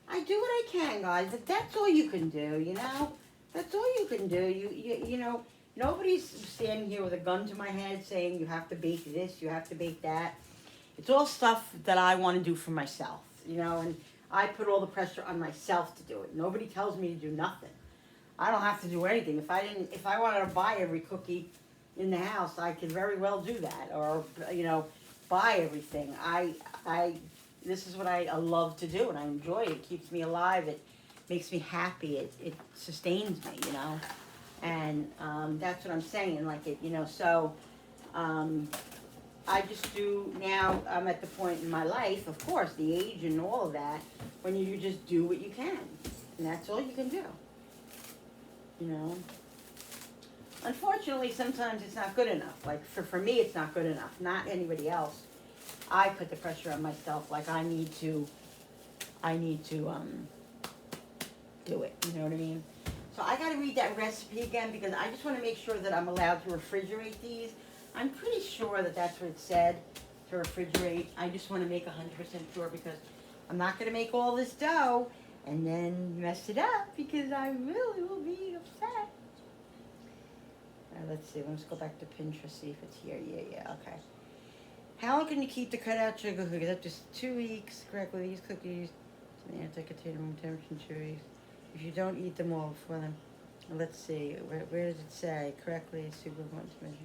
I do what I can, guys. If that's all you can do, you know? That's all you can do. You know, nobody's standing here with a gun to my head saying you have to bake this, you have to bake that. It's all stuff that I want to do for myself, you know? And I put all the pressure on myself to do it. Nobody tells me to do nothing. I don't have to do anything. If I wanted to buy every cookie in the house, I could very well do that. Or, you know, buy everything. This is what I love to do, and I enjoy it. It keeps me alive. It makes me happy. It sustains me, you know. And that's what I'm saying. Like it, you know. So I just do now. I'm at the point in my life, of course, the age and all of that, when you just do what you can, and that's all you can do. You know. Unfortunately, sometimes it's not good enough. Like for me, it's not good enough. Not anybody else. I put the pressure on myself. Like I need to do it. You know what I mean? So I got to read that recipe again because I just want to make sure that I'm allowed to refrigerate these. I'm pretty sure that that's what it said, to refrigerate. I just want to make 100% sure because I'm not going to make all this dough and then mess it up because I really will be upset. Let's see. Let's go back to Pinterest, see if it's here. Yeah, okay. How long can you keep the cutout sugar cookies? Up to 2 weeks. Correctly, these cookies to the anti-container room temperature 2 weeks. If you don't eat them all before them. Let's see. Where does it say? Correctly, super want to measure.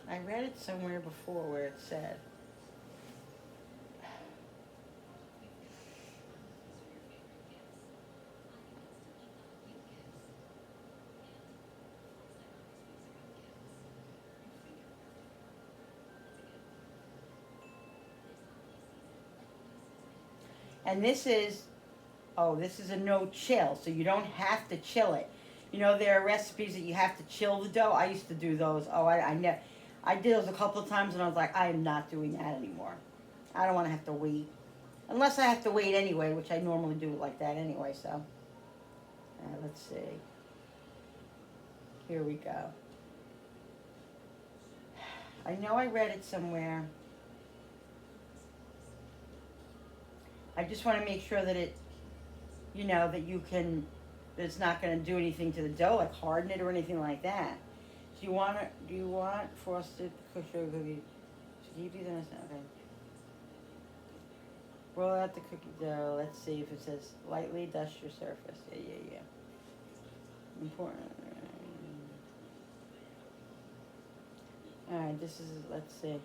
I read it somewhere before where it said. And this is a no chill, so you don't have to chill it. You know, there are recipes that you have to chill the dough. I used to do those. I did those a couple of times and I was like, I am not doing that anymore. I don't want to have to wait. Unless I have to wait anyway, which I normally do it like that anyway, so. Let's see. Here we go. I know I read it somewhere. I just want to make sure that it, you know, that that it's not going to do anything to the dough, like harden it or anything like that. Do you want frosted sugar cookies? Should you do this? Okay. Roll out the cookie dough. Let's see if it says lightly dust your surface. Yeah. Important. All right, let's see.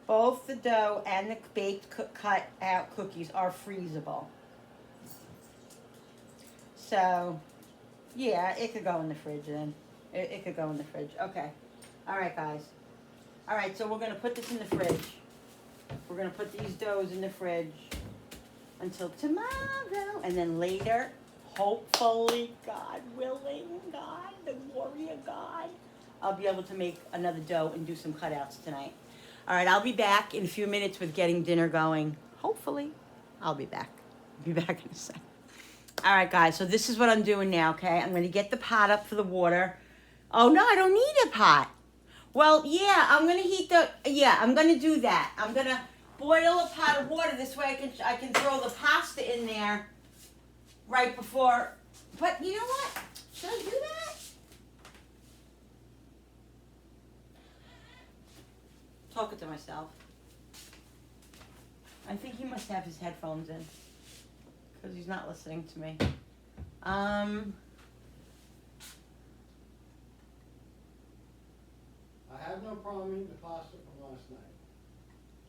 Both the dough and the baked cut out cookies are freezable. So, yeah, it could go in the fridge then. It could go in the fridge. Okay. All right, guys. All right, so we're going to put this in the fridge. We're going to put these doughs in the fridge until tomorrow. And then later, hopefully, God willing, God, the warrior God, I'll be able to make another dough and do some cutouts tonight. All right, I'll be back in a few minutes with getting dinner going. Hopefully, I'll be back. I'll be back in a second. All right, guys, so this is what I'm doing now, okay? I'm going to get the pot up for the water. Oh, no, I don't need a pot. Well, yeah, I'm going to do that. I'm going to boil a pot of water. This way I can throw the pasta in there right before. But you know what? Should I do that? Talking to myself. I think he must have his headphones in because he's not listening to me. I have no problem eating the pasta from last night.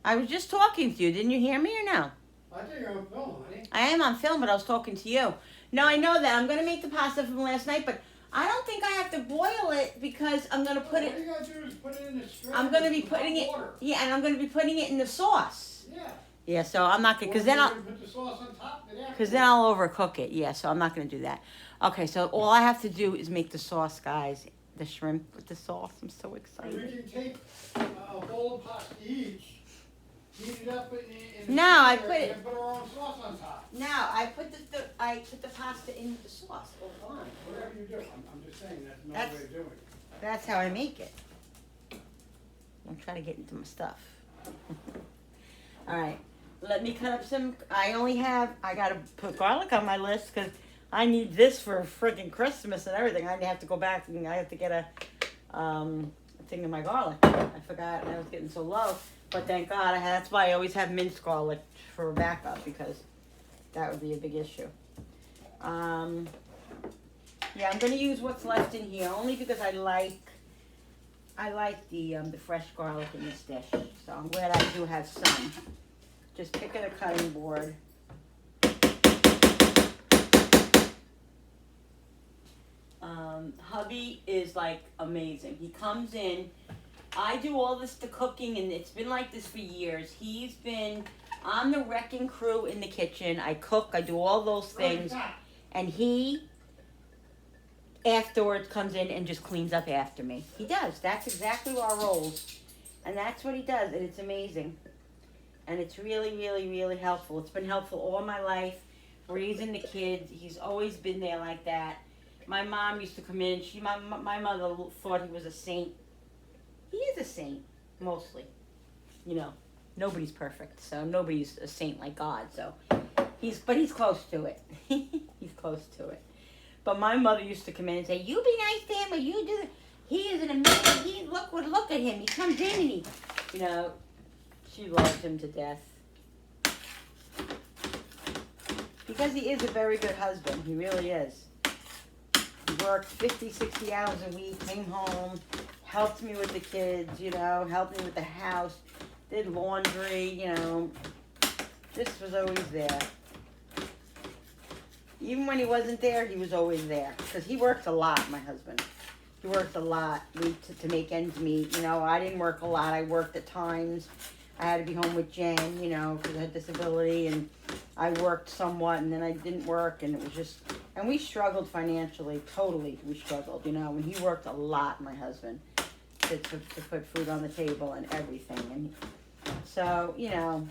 I was just talking to you. Didn't you hear me or no? I think you're on film, honey. I am on film, but I was talking to you. No, I know that. I'm going to make the pasta from last night, but I don't think I have to boil it because I'm going to put it. All you got to do is put it in the strainer. I'm going to be putting it. Water. Yeah, and I'm going to be putting it in the sauce. Yeah. Yeah, so I'm not going to, because then I'll. Put the sauce on top of it. Because then I'll overcook it. Yeah, so I'm not going to do that. Okay, so all I have to do is make the sauce, guys. The shrimp with the sauce. I'm so excited. We can take a bowl of pasta each, heat it up in No, I put and it. then put our own sauce on top. No, I put the pasta in the sauce. Hold on. Whatever you do, I'm just saying that's no That's- way of doing it. That's how I make it. Don't try to get into my stuff. All right. Let me cut up some. I gotta put garlic on my list because I need this for freaking Christmas and everything. I have to go back and I have to get a thing of my garlic. I forgot I was getting so low. But thank God that's why I always have minced garlic for backup because that would be a big issue. Yeah, I'm gonna use what's left in here only because I like the fresh garlic in this dish. So I'm glad I do have some. Just picking a cutting board. Hubby is like amazing. He comes in. I do all the cooking, and it's been like this for years. He's been on the wrecking crew in the kitchen. I cook. I do all those things, and he afterwards comes in and just cleans up after me. He does. That's exactly our roles, and that's what he does, and it's amazing. And it's really, really, really helpful. It's been helpful all my life, raising the kids. He's always been there like that. My mom used to come in. My mother thought he was a saint. He is a saint, mostly. You know, nobody's perfect, so nobody's a saint like God. So he's close to it. He's close to it. But my mother used to come in and say, "You be nice to him, or you do it." He is an amazing. Look at him. He comes in and you know. She loves him to death. Because he is a very good husband. He really is. He worked 50, 60 hours a week, came home, helped me with the kids, you know, helped me with the house, did laundry, you know. Just was always there. Even when he wasn't there, he was always there. Because he worked a lot, my husband. He worked a lot to make ends meet. You know, I didn't work a lot. I worked at times. I had to be home with Jen, you know, because I had disability, and I worked somewhat, and then I didn't work, and it was just, and we struggled financially, totally, we struggled, you know, and he worked a lot, my husband, to put food on the table and everything, and so, you know,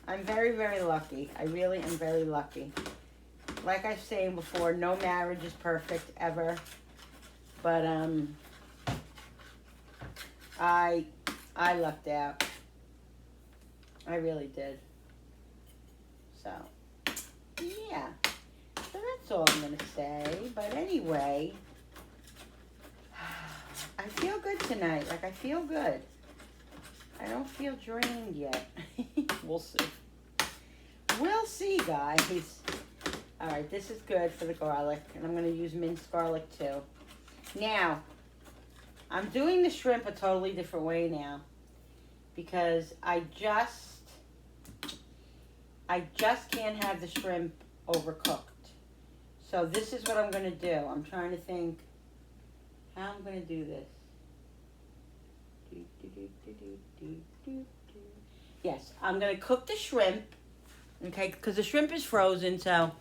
I'm very, very lucky. I really am very lucky. Like I was saying before, no marriage is perfect, ever, but, I lucked out. I really did. So, yeah. So that's all I'm going to say. But anyway, I feel good tonight. Like, I feel good. I don't feel drained yet. We'll see. We'll see, guys. All right, this is good for the garlic. And I'm going to use minced garlic, too. Now, I'm doing the shrimp a totally different way now because I just can't have the shrimp overcooked. So this is what I'm going to do. I'm trying to think how I'm going to do this. Yes, I'm going to cook the shrimp, okay, because the shrimp is frozen, so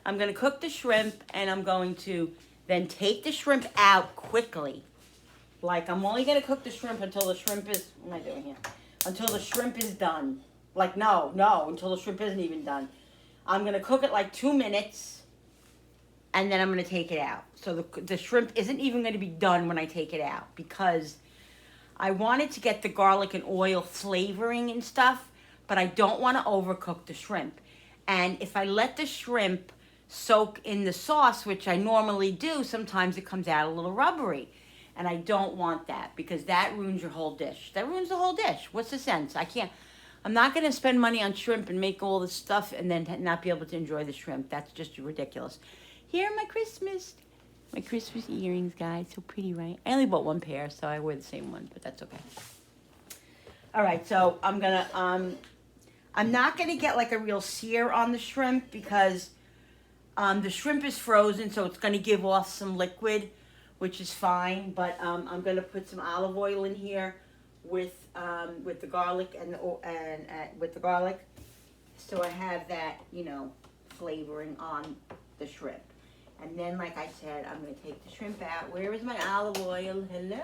I'm going to cook the shrimp and I'm going to then take the shrimp out quickly. Like, I'm only going to cook the shrimp until the shrimp is... What am I doing here? Until the shrimp is done. Like, no, until the shrimp isn't even done. I'm going to cook it like 2 minutes, and then I'm going to take it out. So the shrimp isn't even going to be done when I take it out because I wanted to get the garlic and oil flavoring and stuff, but I don't want to overcook the shrimp. And if I let the shrimp soak in the sauce, which I normally do, sometimes it comes out a little rubbery. And I don't want that because that ruins your whole dish. That ruins the whole dish. What's the sense? I'm not going to spend money on shrimp and make all this stuff and then not be able to enjoy the shrimp. That's just ridiculous. Here are my Christmas earrings, guys. So pretty, right? I only bought one pair, so I wear the same one, but that's okay. All right, so I'm not going to get like a real sear on the shrimp because the shrimp is frozen, so it's going to give off some liquid, which is fine, but I'm going to put some olive oil in here with the garlic and with the garlic, so I have that, you know, flavoring on the shrimp. And then, like I said, I'm going to take the shrimp out. Where is my olive oil? Hello?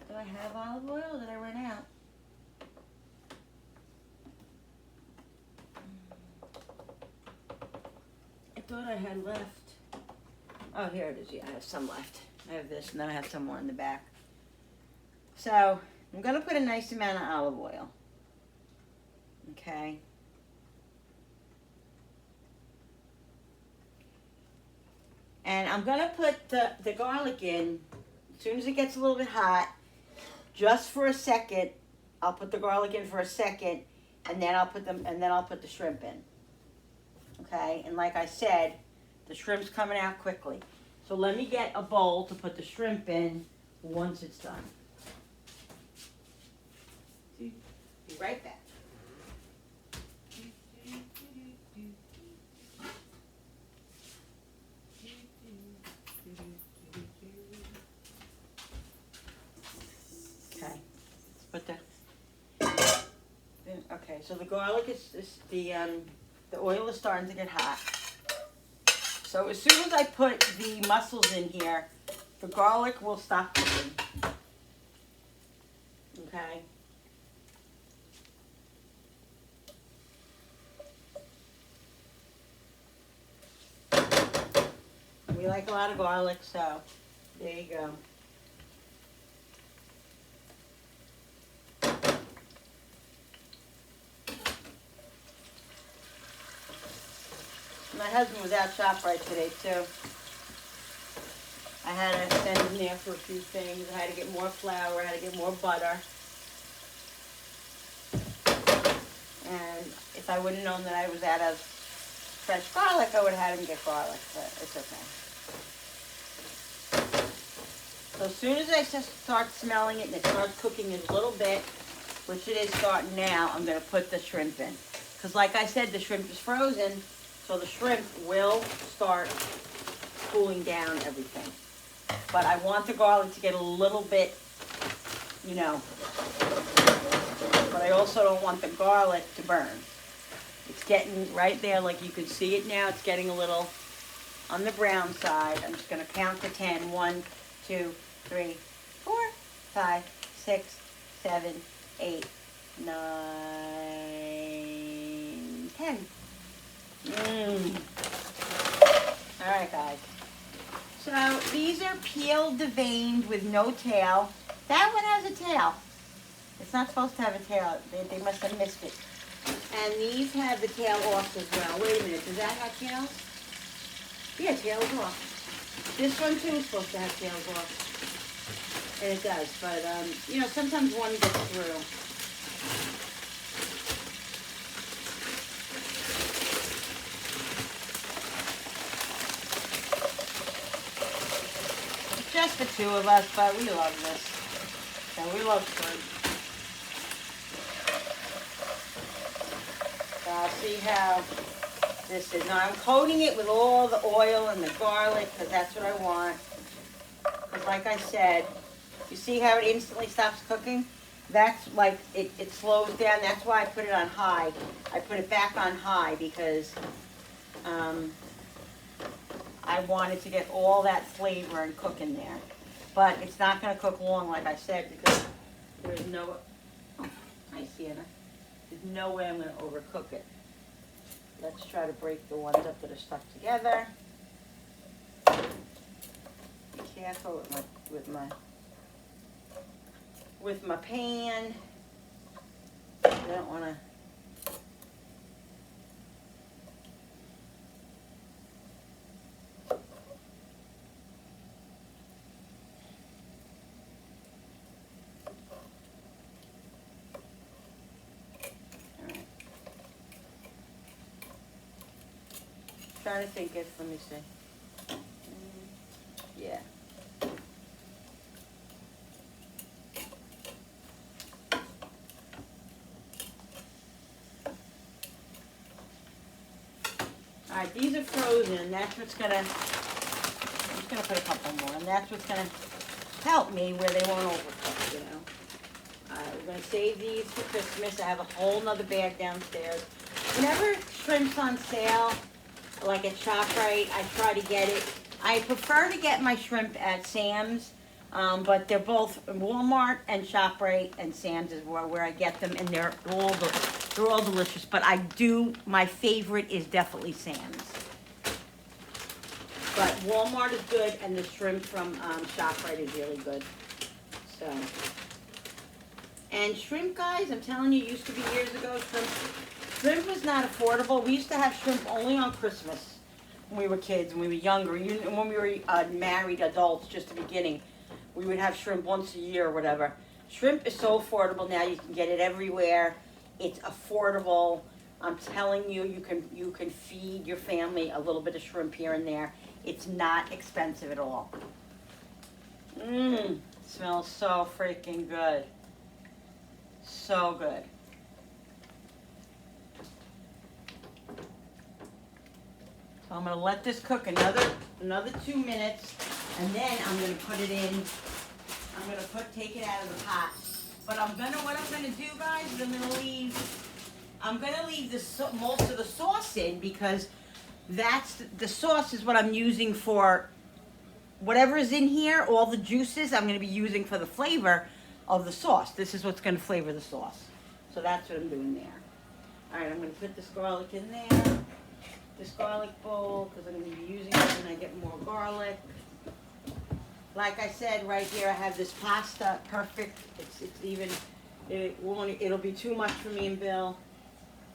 Do I have olive oil or did I run out? thought I had left. Oh, here it is. Yeah, I have some left. I have this, and then I have some more in the back. So, I'm going to put a nice amount of olive oil. Okay. And I'm going to put the garlic in as soon as it gets a little bit hot, just for a second. I'll put the garlic in for a second, and then I'll put the shrimp in. Okay? And like I said, the shrimp's coming out quickly. So let me get a bowl to put the shrimp in once it's done. Be right back. Okay, let's put okay, so the garlic is the oil is starting to get hot. So as soon as I put the mussels in here, the garlic will stop cooking. Okay. We like a lot of garlic, so there you go. My husband was out ShopRite today too. I had to send him there for a few things. I had to get more flour, I had to get more butter. And if I would have known that I was out of fresh garlic, I would have had him get garlic, but it's okay. So as soon as I just start smelling it and it starts cooking a little bit, which it is starting now, I'm going to put the shrimp in. Because like I said, the shrimp is frozen, so the shrimp will start cooling down everything. But I want the garlic to get a little bit, you know, but I also don't want the garlic to burn. It's getting right there, like you can see it now. It's getting a little on the brown side. I'm just going to count to 10. 1, 2, 3, 4, 5, 6, 7, 8, 9, 10. All right, guys. So these are peeled, deveined with no tail. That one has a tail. It's not supposed to have a tail. They must have missed it. And these have the tail off as well. Wait a minute, does that have tails? Yeah, tails off. This one too is supposed to have tails off. And it does, but you know, sometimes one gets through. It's just the two of us, but we love this. So we love shrimp. See how this is. Now I'm coating it with all the oil and the garlic because that's what I want. Because like I said, you see how it instantly stops cooking? That's like, it slows down. That's why I put it on high. I put it back on high because I wanted to get all that flavor and cook in there. But it's not going to cook long, like I said, because there's no, oh, hi Sienna. There's no way I'm going to overcook it. Let's try to break the ones up that are stuck together. Be careful with my pan. I don't want to. Trying to think if, let me see. Yeah. Alright, these are frozen. That's what's gonna, I'm just gonna put a couple more, and that's what's gonna help me where they won't overcook, you know. Alright, we're gonna save these for Christmas. I have a whole nother bag downstairs. Whenever shrimp's on sale, like at ShopRite, I try to get it. I prefer to get my shrimp at Sam's, but they're both Walmart and ShopRite, and Sam's is where I get them, and they're all delicious. But my favorite is definitely Sam's. But Walmart is good, and the shrimp from ShopRite is really good. So, and shrimp, guys, I'm telling you, used to be years ago, shrimp was not affordable. We used to have shrimp only on Christmas when we were kids, when we were younger. Even when we were married adults, just the beginning, we would have shrimp once a year or whatever. Shrimp is so affordable now. You can get it everywhere. It's affordable. I'm telling you, you can feed your family a little bit of shrimp here and there. It's not expensive at all. Smells so freaking good. So good. So I'm gonna let this cook another 2 minutes, and then I'm gonna put it in. I'm gonna take it out of the pot. But what I'm gonna do, guys, is I'm gonna leave most of the sauce in, because the sauce is what I'm using for whatever is in here. All the juices I'm gonna be using for the flavor of the sauce. This is what's gonna flavor the sauce. So that's what I'm doing there. All right, I'm gonna put this garlic in there, this garlic bowl, because I'm gonna be using it when I get more garlic. Like I said, right here I have this pasta, perfect. It'll be too much for me and Bill,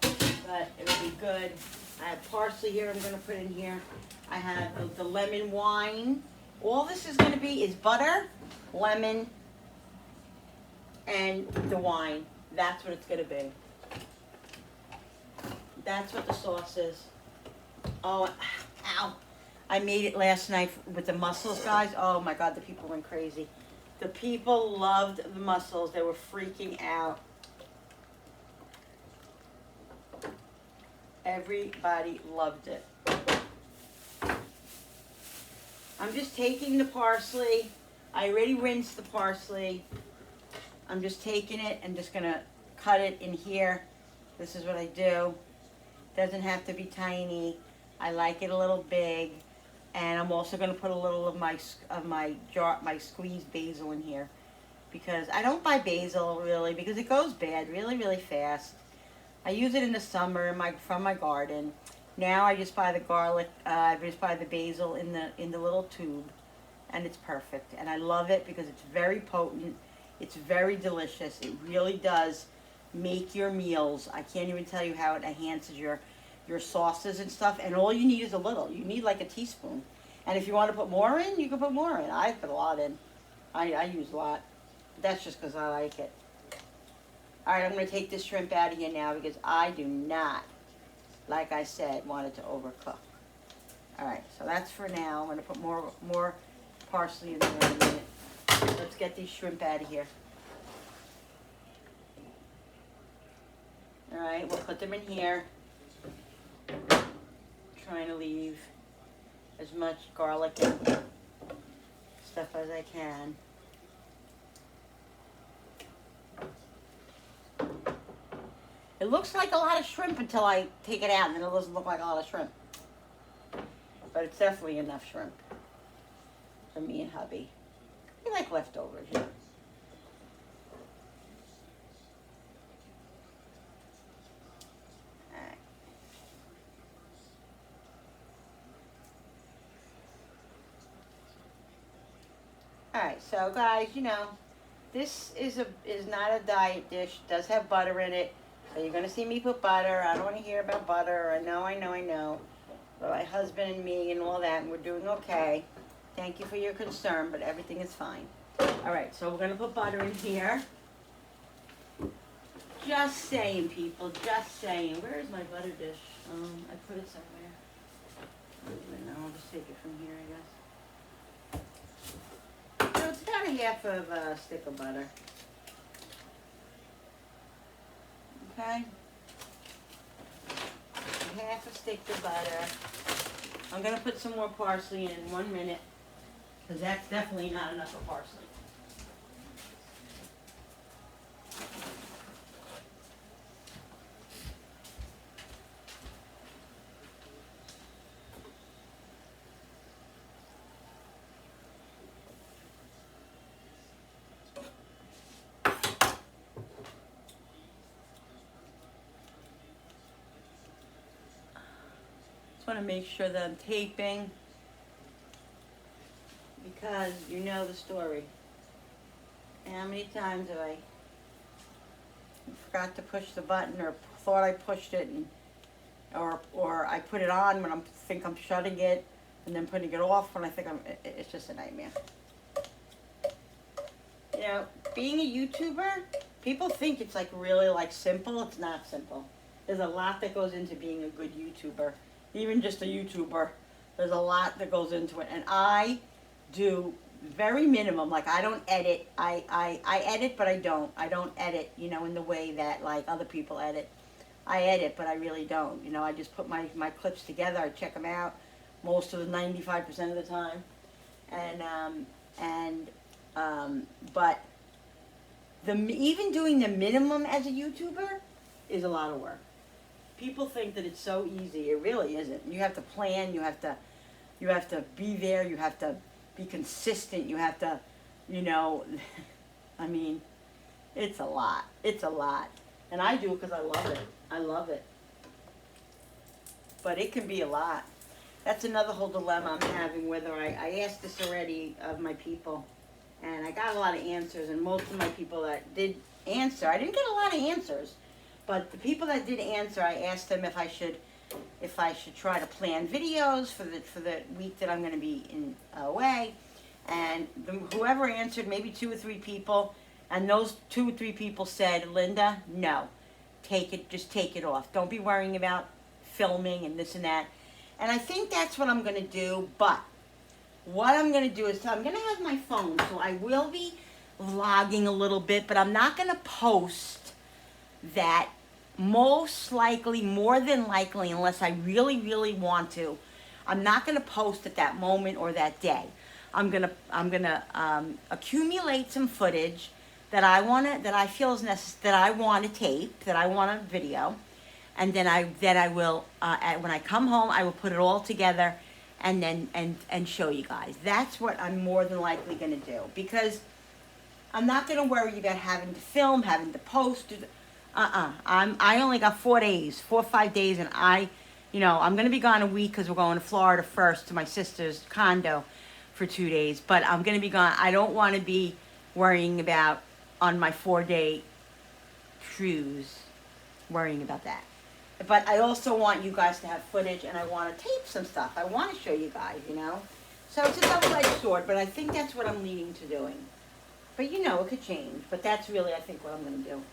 but it'll be good. I have parsley here I'm gonna put in here. I have the lemon wine. All this is gonna be is butter, lemon, and the wine. That's what it's gonna be. That's what the sauce is. Oh, ow. I made it last night with the mussels, guys. Oh my God, the people went crazy. The people loved the mussels. They were freaking out. Everybody loved it. I'm just taking the parsley. I already rinsed the parsley. I'm just taking it and just gonna cut it in here. This is what I do. Doesn't have to be tiny. I like it a little big. And I'm also going to put a little of my squeezed basil in here, because I don't buy basil really, because it goes bad really, really fast. I use it in the summer from my garden. Now I just buy the garlic. I just buy the basil in the little tube, and it's perfect. And I love it because it's very potent. It's very delicious. It really does make your meals. I can't even tell you how it enhances your sauces and stuff, and all you need is a little. You need like a teaspoon. And if you want to put more in, you can put more in. I put a lot in. I use a lot. That's just because I like it. All right, I'm going to take this shrimp out of here now, because I do not, like I said, want it to overcook. All right, so that's for now. I'm going to put more parsley in there in a minute. Let's get these shrimp out of here. All right, we'll put them in here. Trying to leave as much garlic and stuff as I can. It looks like a lot of shrimp until I take it out, and then it doesn't look like a lot of shrimp. But it's definitely enough shrimp for me and hubby. We like leftovers, yeah. Alright, so guys, this is not a diet dish. It does have butter in it. So you're going to see me put butter. I don't want to hear about butter. I know. But my husband and me and all that, and we're doing okay. Thank you for your concern, but everything is fine. Alright, so we're going to put butter in here. Just saying, people, just saying. Where is my butter dish? I put it somewhere. I'll just take it from here, I guess. So it's about a half of a stick of butter. Okay? Half a stick of butter. I'm going to put some more parsley in 1 minute, because that's definitely not enough of parsley. Just want to make sure that I'm taping because you know the story. How many times have I forgot to push the button or thought I pushed it, and or I put it on when I think I'm shutting it, and then putting it off when I think it's just a nightmare. You know, being a YouTuber, people think it's like really like simple. It's not simple. There's a lot that goes into being a good YouTuber. Even just a YouTuber, there's a lot that goes into it. And I do very minimum. Like I don't edit. I edit, but I don't. I don't edit, you know, in the way that like other people edit. I edit, but I really don't. You know, I just put my clips together. I check them out most of the 95% of the time. But even doing the minimum as a YouTuber is a lot of work. People think that it's so easy. It really isn't. You have to plan. You have to be there. You have to be consistent. You have to, you know, I mean, it's a lot. It's a lot. And I do it because I love it. I love it. But it can be a lot. That's another whole dilemma I'm having, whether I asked this already of my people, and I got a lot of answers, and most of my people that did answer, I didn't get a lot of answers, but the people that did answer, I asked them if I should try to plan videos for the week that I'm going to be away, and whoever answered, maybe 2 or 3 people, and those 2 or 3 people said, Linda, no, just take it off. Don't be worrying about filming and this and that. And I think that's what I'm going to do, but what I'm going to do is, so I'm going to have my phone, so I will be vlogging a little bit, but I'm not going to post that most likely, more than likely, unless I really, really want to. I'm not going to post at that moment or that day. I'm gonna accumulate some footage that I feel is necessary, that I want to tape, that I want to video. And then I will, when I come home, I will put it all together and then show you guys. That's what I'm more than likely going to do, because I'm not going to worry about having to film, having to post. I only got 4 days, 4 or 5 days, and I'm going to be gone a week because we're going to Florida first to my sister's condo for 2 days. But I'm going to be gone. I don't want to be worrying about on my 4-day cruise, worrying about that. But I also want you guys to have footage, and I want to tape some stuff. I want to show you guys, you know. So it's a double-edged sword, but I think that's what I'm leaning to doing. But you know, it could change. But that's really, I think, what I'm going to do.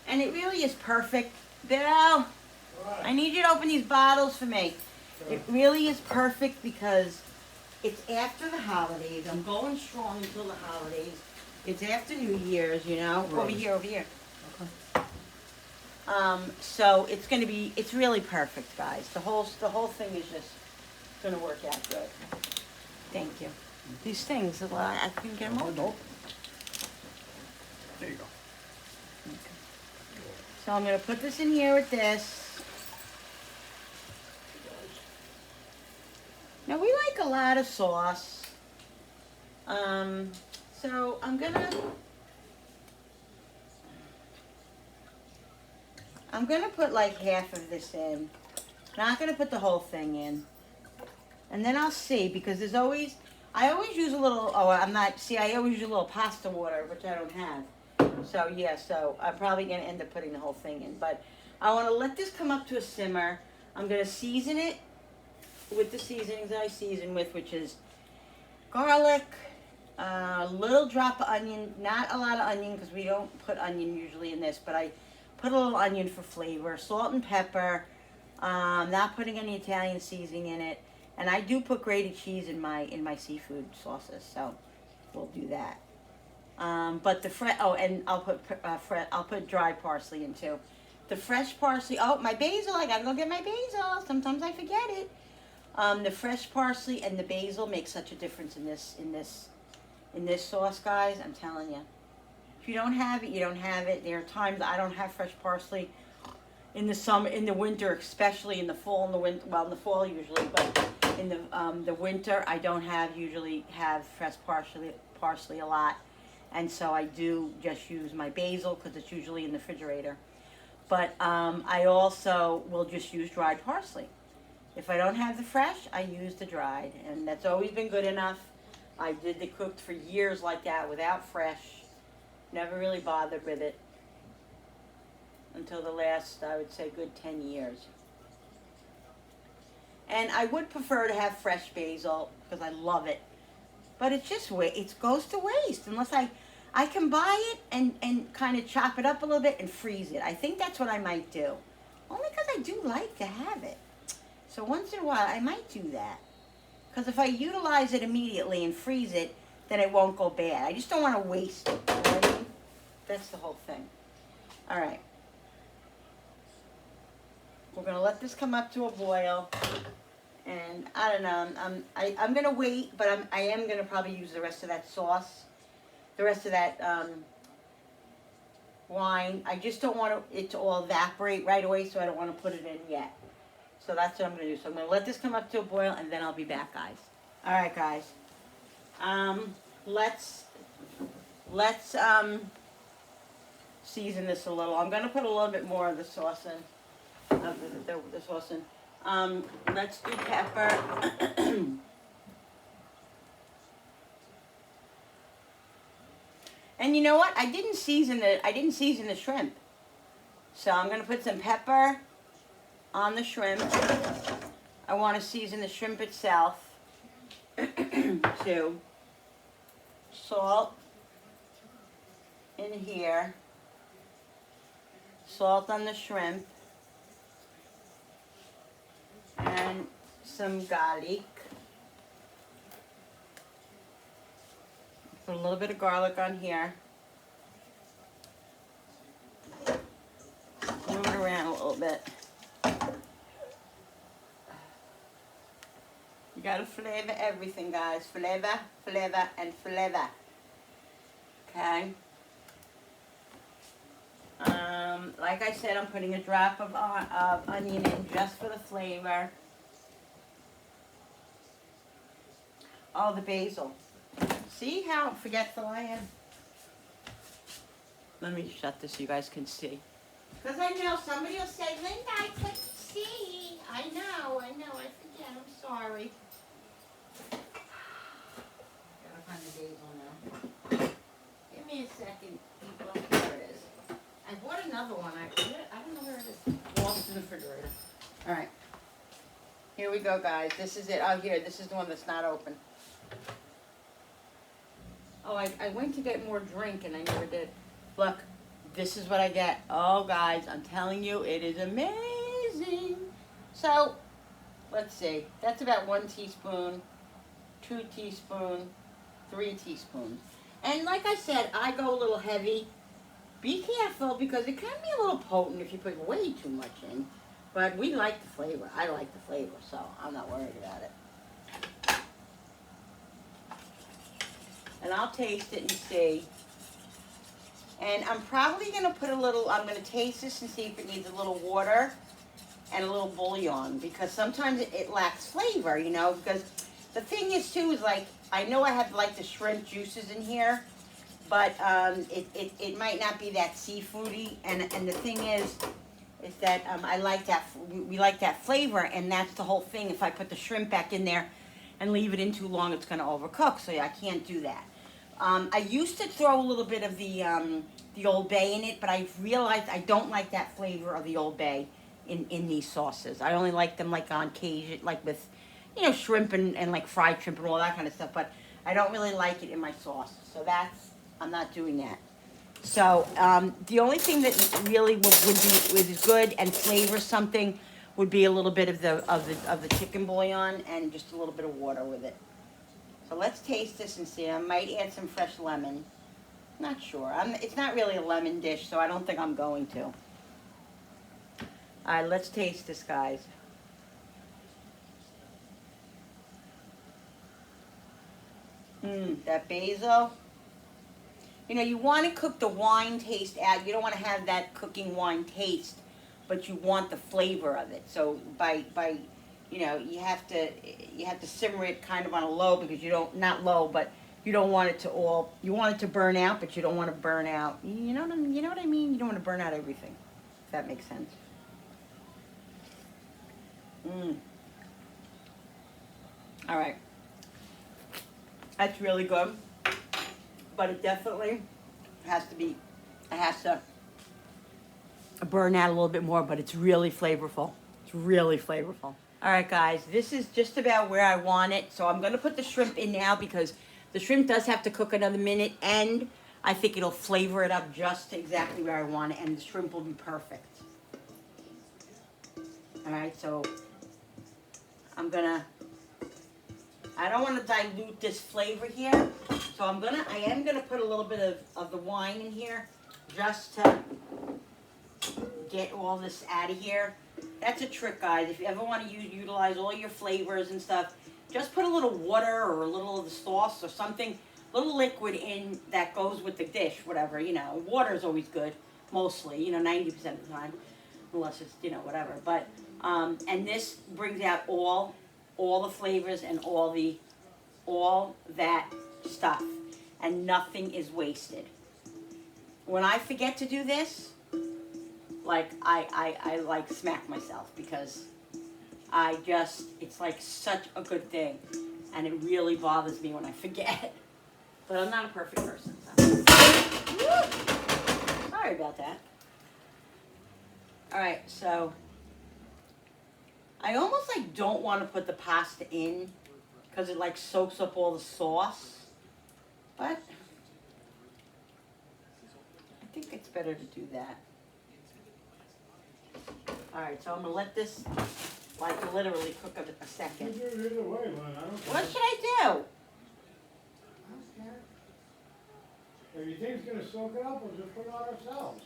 And it really is perfect. Bill, I need you to open these bottles for me. It really is perfect because it's after the holidays. I'm going strong until the holidays. It's after New Year's, you know. Right. Over here. Okay. So it's really perfect, guys. The whole thing is just gonna work out good. Thank you. These things, I can get them all. No. There you go. Okay. So I'm gonna put this in here with this. Now we like a lot of sauce. So I'm gonna put like half of this in. Not gonna put the whole thing in. And then I'll see, because I always use a little, I always use a little pasta water, which I don't have. So yeah, so I'm probably gonna end up putting the whole thing in. But I wanna let this come up to a simmer. I'm gonna season it with the seasonings that I season with, which is garlic, a little drop of onion, not a lot of onion because we don't put onion usually in this, but I put a little onion for flavor, salt and pepper, not putting any Italian seasoning in it, and I do put grated cheese in my seafood sauces, so we'll do that. But and I'll put dry parsley in too. The fresh parsley, my basil, I gotta go get my basil, sometimes I forget it. The fresh parsley and the basil make such a difference in this sauce, guys. I'm telling you. If you don't have it, you don't have it. There are times I don't have fresh parsley in the summer, in the winter, especially in the fall and the winter. Well, in the fall usually, but in the winter, I don't usually have fresh parsley a lot, and so I do just use my basil because it's usually in the refrigerator. But I also will just use dried parsley. If I don't have the fresh, I use the dried, and that's always been good enough. I did the cooked for years like that without fresh. Never really bothered with it until the last, I would say, good 10 years. And I would prefer to have fresh basil because I love it. But it's just it goes to waste unless I can buy it and kind of chop it up a little bit and freeze it. I think that's what I might do. Only because I do like to have it. So once in a while I might do that. Because if I utilize it immediately and freeze it, then it won't go bad. I just don't want to waste it. You know what I mean? That's the whole thing. All right. We're going to let this come up to a boil. And I don't know, I'm going to wait, but I am going to probably use the rest of that sauce, the rest of that wine. I just don't want it to all evaporate right away, so I don't want to put it in yet. So that's what I'm going to do. So I'm going to let this come up to a boil, and then I'll be back, guys. All right, guys. Let's season this a little. I'm going to put a little bit more of the sauce in, the sauce in. Let's do pepper. And you know what? I didn't season the shrimp. So I'm going to put some pepper on the shrimp. I want to season the shrimp itself too. Salt in here. Salt on the shrimp. And some garlic. Put a little bit of garlic on here. Move it around a little bit. You gotta flavor everything, guys. Flavor, flavor, and flavor. Okay. Like I said, I'm putting a drop of onion in just for the flavor. Oh, the basil. See how forgetful I am? Let me shut this so you guys can see. Because I know somebody will say, Linda, I couldn't see. I know, I forget. I'm sorry. Gotta find the basil now. Give me a second, people. Here it is. I bought another one. I don't know where it is. Lost in the refrigerator. All right. Here we go, guys. This is it. Oh, here. This is the one that's not open. Oh, I went to get more drink and I never did. Look, this is what I get. Oh, guys, I'm telling you, it is amazing. So, let's see. That's about 1 teaspoon, 2 teaspoons, 3 teaspoons. And like I said, I go a little heavy. Be careful because it can be a little potent if you put way too much in. But we like the flavor. I like the flavor, so I'm not worried about it. And I'll taste it and see. And I'm probably going to put a little, I'm going to taste this and see if it needs a little water and a little bouillon. Because sometimes it lacks flavor, you know. Because the thing is, too, is like, I know I have like the shrimp juices in here. But it might not be that seafoody. And the thing is that I like that, we like that flavor. And that's the whole thing. If I put the shrimp back in there and leave it in too long, it's going to overcook. So yeah, I can't do that. I used to throw a little bit of the Old Bay in it, but I realized I don't like that flavor of the Old Bay in these sauces. I only like them like on Cajun, like with, you know, shrimp and like fried shrimp and all that kind of stuff, but I don't really like it in my sauce. So I'm not doing that. So the only thing that really would good and flavor something would be a little bit of the chicken bouillon and just a little bit of water with it. So let's taste this and see. I might add some fresh lemon. Not sure. It's not really a lemon dish, so I don't think I'm going to. All right, let's taste this, guys. That basil. You know, you want to cook the wine taste out. You don't want to have that cooking wine taste, but you want the flavor of it. So by you know, you have to simmer it kind of on a low because you don't, not low, but you don't want it to all, you want it to burn out, but you don't want to burn out. You know what I mean? You don't want to burn out everything. that makes sense. All right. That's really good. But it definitely has to burn out a little bit more, but it's really flavorful. It's really flavorful. All right, guys, this is just about where I want it. So I'm going to put the shrimp in now because the shrimp does have to cook another minute, and I think it'll flavor it up just exactly where I want it, and the shrimp will be perfect. All right, so I don't want to dilute this flavor here, so I am gonna put a little bit of the wine in here just to get all this out of here. That's a trick, guys. If you ever want to utilize all your flavors and stuff, just put a little water or a little of the sauce or something, little liquid in that goes with the dish, whatever, you know. Water is always good, mostly, 90% of the time, unless it's, whatever. But, and this brings out all the flavors and all that stuff, and nothing is wasted. When I forget to do this, like, I like smack myself because it's like such a good thing, and it really bothers me when I forget. But I'm not a perfect person, so. Sorry about that. All right, so I almost like don't want to put the pasta in because it like soaks up all the sauce, but I think it's better to do that. All right, so I'm gonna let this like literally cook a second. You do it either way, Lynn. I don't care. What should I do? I don't care. If you think it's gonna soak it up, we'll just put it on ourselves.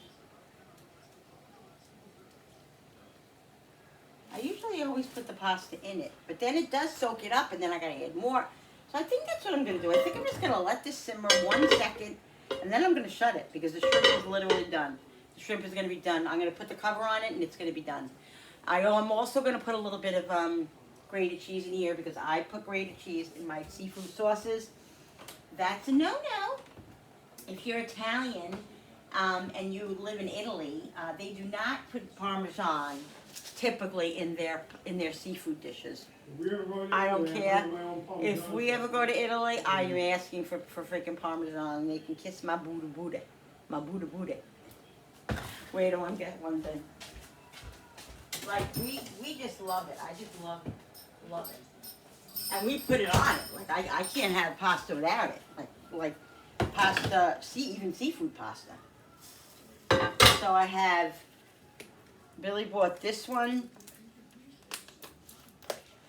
I usually always put the pasta in it, but then it does soak it up, and then I gotta add more. So I think that's what I'm gonna do. I think I'm just gonna let this simmer 1 second, and then I'm gonna shut it because the shrimp is literally done. The shrimp is gonna be done. I'm gonna put the cover on it, and it's gonna be done. I'm also gonna put a little bit of grated cheese in here because I put grated cheese in my seafood sauces. That's a no-no. If you're Italian and you live in Italy, they do not put Parmesan typically in their seafood dishes. I don't care. If we ever go to Italy, I am asking for freaking Parmesan. They can kiss my Buddha Buddha. My Buddha Buddha. Wait till I get one thing. Like, we just love it. I just love it. Love it. And we put it on it. Like, I can't have pasta without it. Like pasta, even seafood pasta. So I have, Billy bought this one.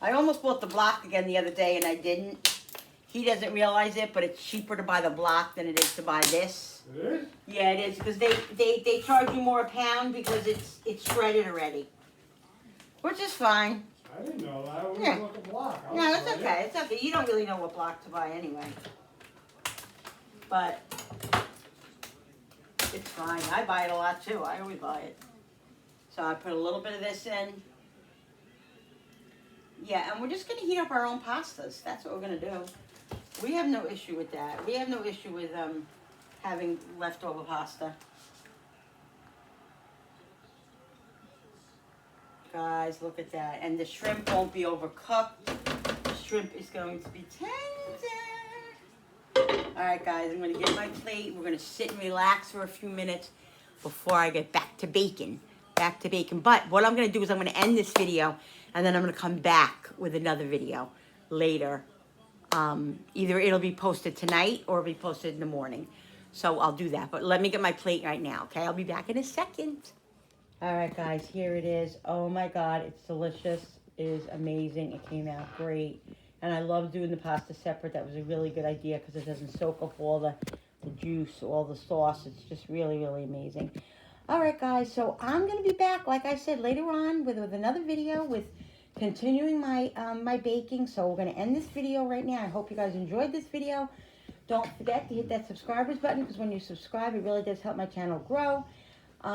I almost bought the block again the other day and I didn't. He doesn't realize it, but it's cheaper to buy the block than it is to buy this. It is? Yeah, it is, because they charge you more a pound because it's shredded already. Which is fine. I didn't know that. I wouldn't Yeah. look a block. No, it's okay. It's okay. You don't really know what block to buy anyway. But it's fine. I buy it a lot too. I always buy it. So I put a little bit of this in. Yeah, and we're just going to heat up our own pastas. That's what we're going to do. We have no issue with that. We have no issue with having leftover pasta. Guys, look at that. And the shrimp won't be overcooked. The shrimp is going to be tender. All right, guys, I'm going to get my plate. We're going to sit and relax for a few minutes before I get back to baking. But what I'm going to do is I'm going to end this video, and then I'm going to come back with another video later. Either it'll be posted tonight or it'll be posted in the morning. So I'll do that. But let me get my plate right now, okay? I'll be back in a second. All right, guys, here it is. Oh, my God, it's delicious. It is amazing. It came out great. And I love doing the pasta separate. That was a really good idea because it doesn't soak up all the juice, all the sauce. It's just really, really amazing. All right, guys, so I'm going to be back, like I said, later on with another video with continuing my my baking. So we're going to end this video right now. I hope you guys enjoyed this video. Don't forget to hit that subscribers button because when you subscribe, it really does help my channel grow.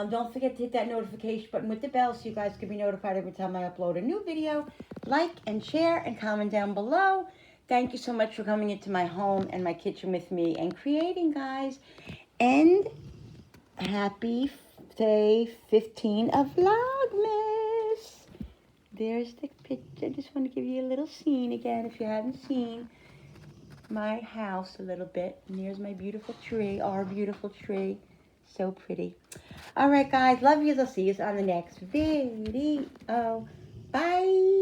Don't forget to hit that notification button with the bell so you guys can be notified every time I upload a new video. Like and share and comment down below. Thank you so much for coming into my home and my kitchen with me and creating, guys. And happy day 15 of Vlogmas. There's the picture. I just want to give you a little scene again if you haven't seen my house a little bit. And here's my beautiful tree, our beautiful tree. So pretty. All right, guys. Love you. I'll see you on the next video. Bye.